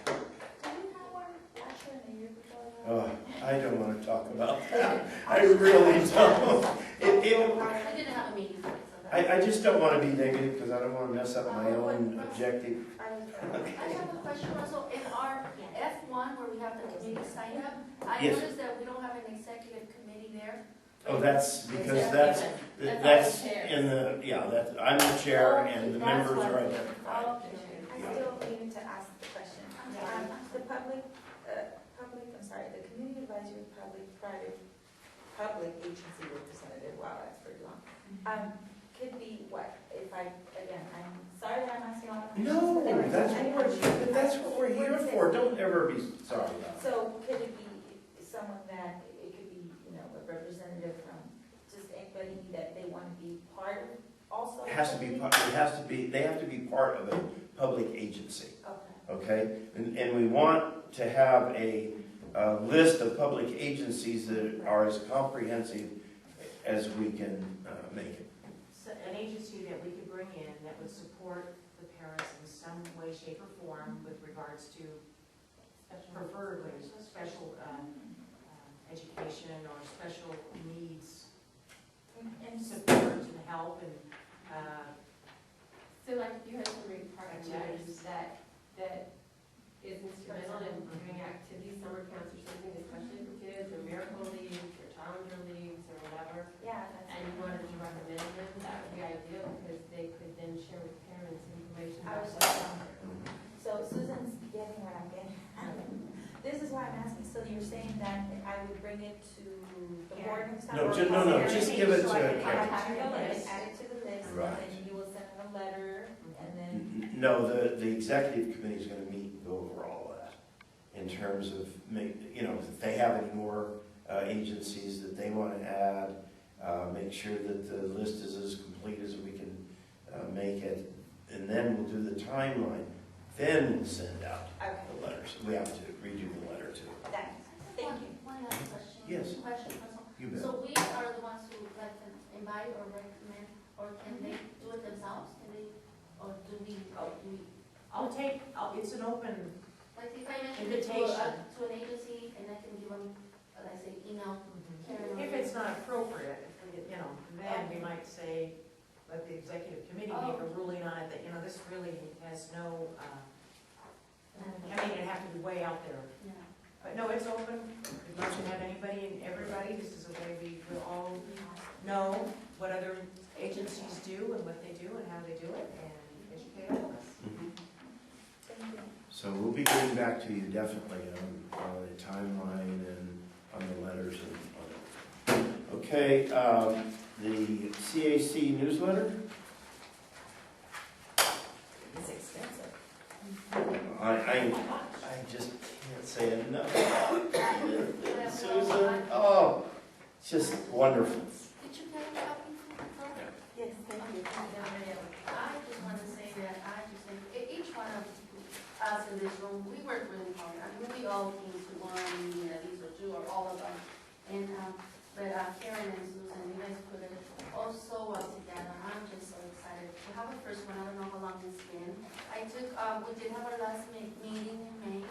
Did we have one last year and the year before that? Oh, I don't want to talk about that. I really don't. I didn't have a meeting for it, so that's. I just don't want to be negative because I don't want to mess up my own objective. I have a question, Russell. In our F1, where we have the committee sign up, I Yes. noticed that we don't have an executive committee there. Oh, that's because that's in the, yeah, that's, I'm the chair and the members are identified. Okay. I still needed to ask the question. The public, the community advisory public agency representative, wow, that's pretty long. Could be what, if I, again, I'm sorry that I'm asking all the questions. No, but that's what we're here for. Don't ever be sorry about it. So could it be someone that, it could be, you know, a representative from just anybody that they want to be part of also? It has to be, they have to be part of a public agency, okay? And we want to have a list of public agencies that are as comprehensive as we can make it. So an agency that we could bring in that would support the parents in some way, shape, or form with regards to preferably special education or special needs And support and help and So like you had some great partners that is instrumental in doing activities, summer camps or something, especially for kids, or miracle leagues, or challenger leagues, or whatever, yeah, and you wanted to recommend them, that would be ideal, because they could then share with parents information about what's out there. so Susan's getting what I'm getting. This is why I'm asking, so you're saying that I would bring it to the board and stuff? No, just give it to I Karen. have to add it to the list, and Right. then you will send them a letter, and then, No, the executive committee is going to meet and go over all of that in terms of, if they have any more agencies that they want to add, make sure that the list is as complete as we can make it, and then we'll do the timeline. Then we'll send out okay, the letters. We have to redo the letter too. that, thank you. One last question. Yes. Question, Russell. You bet. So we are the ones who like can invite or recommend, or can they do it themselves? Can they, or do we? it's an open, Like if I mention it to Invitation. an agency and I can give them, I say, email. Karen, if it's not appropriate, then we might say, let the executive committee make a ruling on it that, this really has no, it'd have to be way out there. Yeah. But no, it's open, we'd love to have anybody and everybody, this is a way we will all know what other agencies do and what they do and how they do it, and educate all of us. Thank you. So we'll be getting back to you definitely on the timeline and on the letters and on it. Okay, the CAC newsletter. It's expensive. I just can't say enough. Susan, oh, it's just wonderful. Did you get a copy from her? Yes, thank you. I just want to say that I just think each one of us in this room, we worked really hard. I mean, we all came to one meeting, at least or two, or all of them. And, but Karen and Susan, you guys put it all so well together. I'm just so excited to have a first one. I don't know how long it's been. I took, we did have our last meeting in May,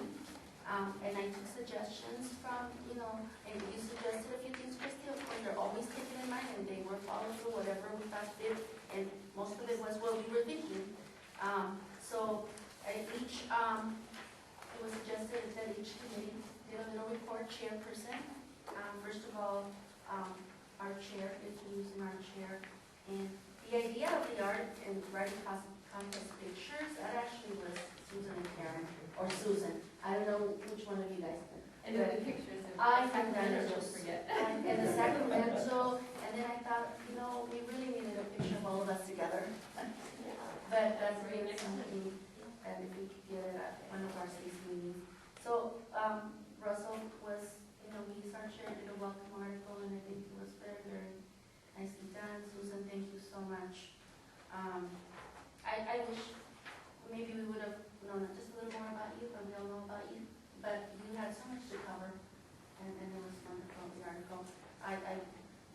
and I took suggestions from, and you suggested a few things, Christy, of course, they're always taken in mind, and they were followed through whatever we thought fit, and most of it was what we were thinking. So each, it was suggested that each committee did a little report, chairperson. First of all, our chair, introducing our chair, and the idea of the art and writing contest pictures, that actually was Susan and Karen, or Susan. I don't know which one of you guys did. And then the pictures of I think that Sacramento, is don't just, forget. and the Sacramento, and then I thought, we really needed a picture of all of us together. But that's really something, and if we could get it at one of our CAC meetings. So, Russell was, he's our chair, did a welcome article, and I think it was very, very nicely done. Susan, thank you so much. I wish maybe we would have known just a little more about you, but we all know about you. But you had so much to cover, and it was wonderful, the article. I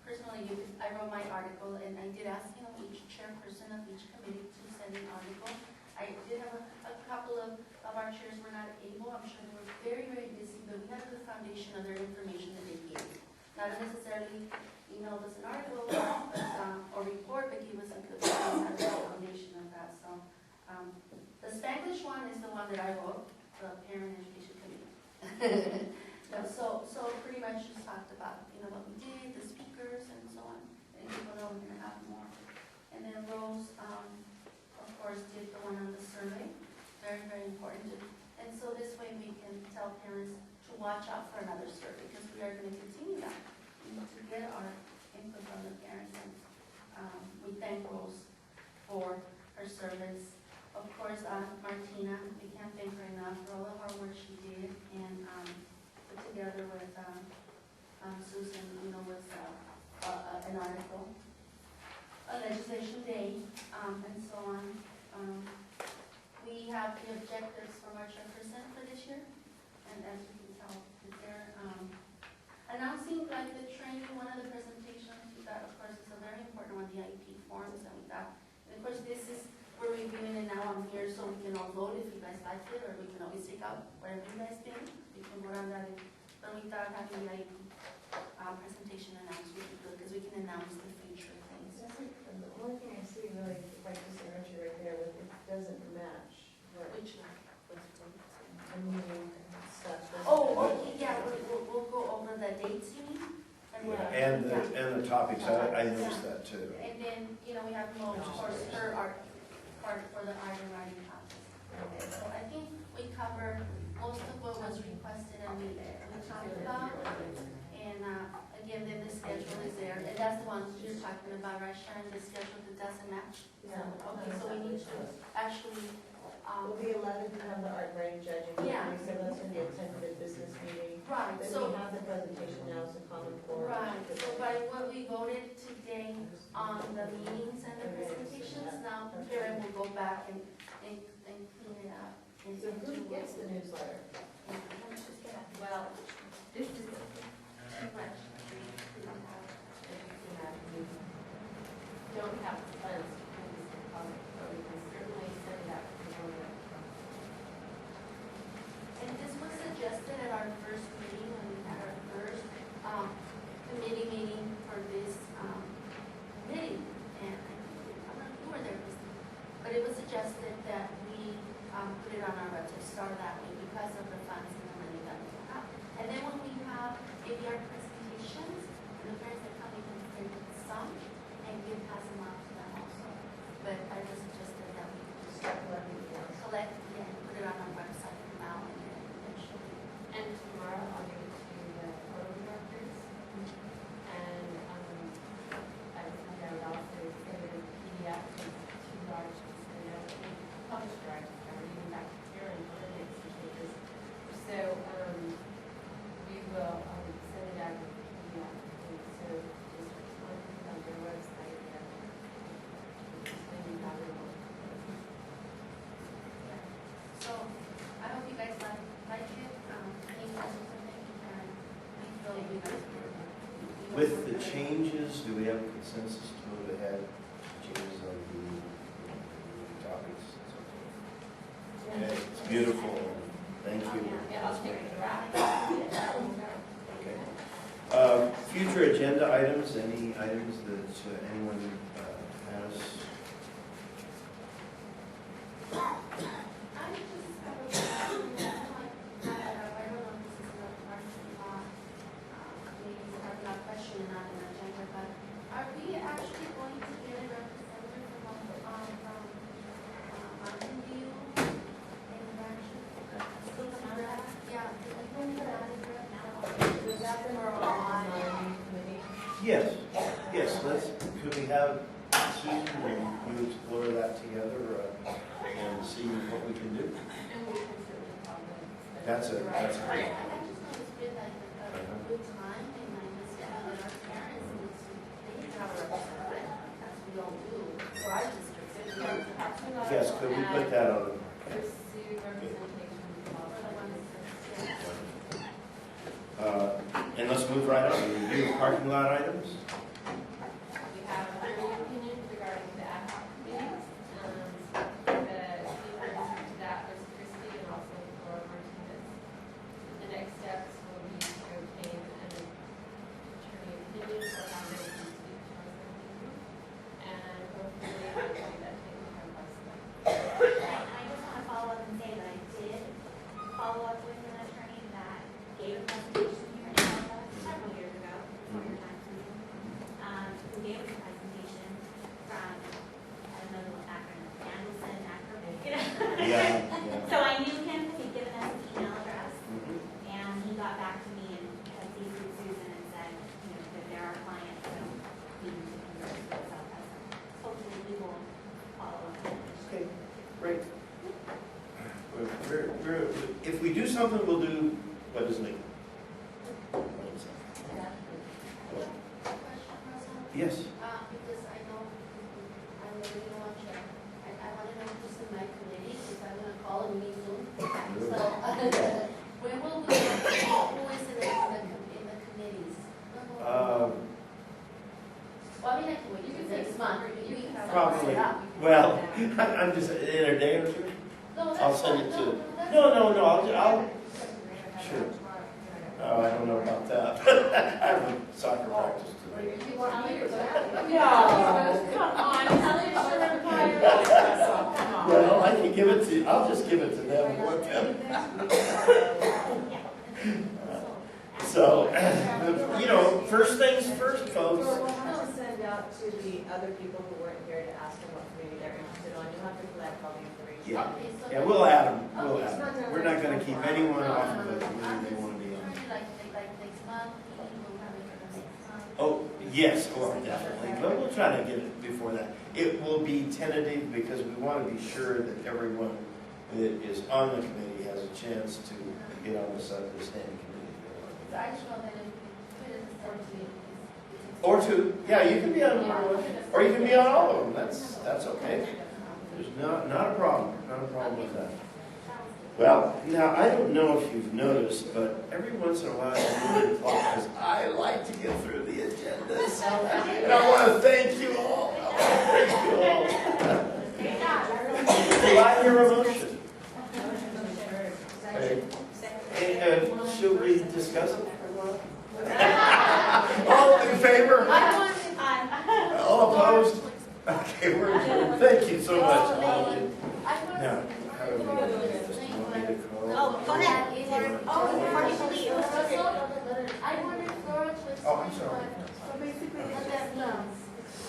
personally, I wrote my article, and I did ask, each chairperson of each committee to send an article. I did have a couple of our chairs were not able, I'm sure they were very, very busy, but we had a good foundation of their information that they gave. Not necessarily emailed us an article or report, but gave us a good foundation of that. So the Spanglish one is the one that I wrote, the Parent Education Committee. So pretty much just talked about, what we did, the speakers and so on, and people know we're going to have more. And then Rose, of course, did the one on the survey, very, very important. And so this way we can tell parents to watch out for another survey, because we are going to continue that. We need to get our input from the parents, and we thank Rose for her service. Of course, Martina, we can't thank her enough for all the hard work she did, and put together with Susan, was an article, a legislation day, and so on. We have the objectives from our chairperson for this year, and as you can tell, they're announcing like the training. One of the presentations we got, of course, is a very important one, the IEP forms that we got. And of course, this is we're reviewing it now. I'm here so we can all vote if you guys like it, or we can always take out whatever you guys think. We can vote on that. But we thought having the IEP presentation announced would be good, because we can announce the future things. The only thing I see really, like this energy right there, with it doesn't match what Which one? the meeting and stuff. Oh, okay, yeah, we'll go over the dates, you mean? And the topics, I noticed that too. And then, we have Mo, of course, her art part for the art and writing contest. Okay, so I think we cover most of what was requested and we talked about. And again, then the schedule is there, and that's the one you're talking about, right, Sharon, the schedule that doesn't match? Yeah. Okay, so we need to actually, Will be 11 to have the art writing judging. Yeah. We said that's going to be a tentative business meeting. right, Then so. we have the presentation now, so common core. Right, so by what we voted today on the meetings and the presentations, now Karen will go back and clean it up. So who gets the newsletter? Well, this is too much. Don't have funds to put this in public, but we can certainly send it out to people. And this was suggested at our first meeting, when we had our first committee meeting for this committee. And I don't know if you were there, Christine, but it was suggested that we put it on our website, start that way, because of the funds and the money that we have. And then when we have maybe our presentations, and the parents that come, we can print some and pass them out to them also. But I was suggested that we just collect, put it on our website for now, and then eventually. And tomorrow I'll give it to the photo directors. And I would also send it in PDF to large, published large, or even back here in the next pages. So we will send it out in PDF. And so just respond on their website and maybe have it. So I hope you guys like it. Any questions or anything, Karen? I feel you guys were. With the changes, do we have a consensus to move ahead? Changes on the topics? Okay, it's beautiful. Thank you. Yeah, I'll take it around. Okay. Future agenda items, any items that anyone has? I just have a question. I don't know if this is a question maybe not a question, not an agenda, but are we actually going to get a representative from Mountain View in Rancho? Yeah, do we put that in there now? Is that for a while? Yes, could we have Susan and you explore that together and see what we can do? And we can certainly probably. That's a I great. just know it's been like a good time, and I just feel that our parents need to, they need to have a representative, as we all do, for our districts. Yes, could we put that on? Pursue representation from all For the the ones that, yeah. And let's move right on. Review of parking lot items. We have attorney opinions regarding the ad hoc committees. The speaker to that was Christie and also Laura Martinez. The next steps will be to obtain an attorney opinion for how many can speak to us. And hopefully I'll do that thing we have last night. I just want to follow up and say that I did follow up with an attorney that gave a presentation here in Delta several years ago, before your time, who gave us a presentation from, I don't know the acronym, Anderson acronym. Yeah. So I knew him because he'd given us his email address, Mhm. and he got back to me and had CC'd Susan and said, you know, that there are clients that we need to converse with SELPA. So hopefully we will follow up. Okay, great. If we do something, we'll do what is legal. Yes. Because I know, I'm the regional chair, I want to know who's in my committee, because I'm going to call a meeting soon. So, where will we, who is in the committees? Well, I mean, I can wait, you can take month, you can set Probably. it up. Well, I'm just, in a day or two? No, that's I'll send fine. it to- that's No, fine. I'll, sure. Oh, I don't know about that. I have a soccer practice today. You want me to go? No, come on, tell me you're required. Come on. Well, I can give it to, I'll just give it to them and let them. So, you know, first things first, folks. We'll have to send out to the other people who weren't here to ask them what committee they're interested on. You'll have to collect all the information. Yeah. Okay, so Yeah, then- we'll add them, we'll Okay, add so them. We're not gonna keep anyone off of the committee I'm they just wanna be on. trying to like next month, we'll have it for the next month. Oh, yes, well, definitely, but we'll try to get it before that. It will be tentative because we want to be sure that everyone that is on the committee has a chance to get on the standing committee. So I just know that if we put it in the Or two, yeah, you can be on one, or you can be on all of them, that's okay. There's not a problem with that. Well, now, I don't know if you've noticed, but every once in a while I move the clock because I like to get through the agendas. And I want to thank you all. Do I hear a motion? Okay. Should we discuss it for a while? All in favor? All opposed? Okay, we're adjourned. Thank you so much. Now, how do we do this? Do you want me to call? Oh, go ahead. Oh, before you leave. I wonder if Laura to explain Oh, I'm sorry. So basically, what it's that just, means.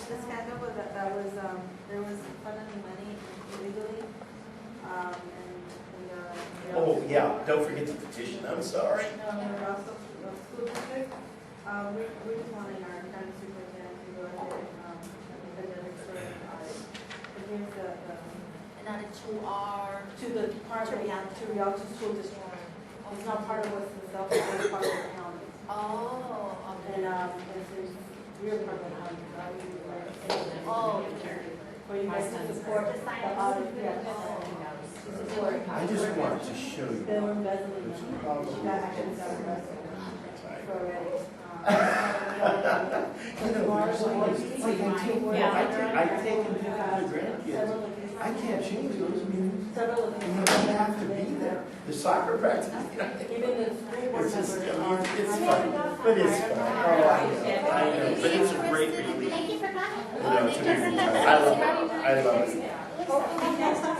the scandal was that there was funneling money illegally, and we Oh, yeah, don't forget the petition, I'm sorry. we're also, school district, we just wanted our county superintendent to go ahead, because they're explaining audit. But here's the, And add it to our, to the part of, to Rialto School District. It's not part of what's the self, it's part of the county. oh, And, okay. it's real part of the county. Oh. For you guys to support the audit, yes. To support. I just wanted to show you. They were embezzling It's money. probably- She got actually got arrested for already. You know, there's like I take them to the grandkids. I can't change those meetings. Several of You them. have to be there. The soccer practice. Even the school board It's just, members I are. mean, it's fun, but it's fun. Oh, I know, but it's a great relief. Thank you for coming. You know, to be retired. I love it. I love it. Hopefully next time.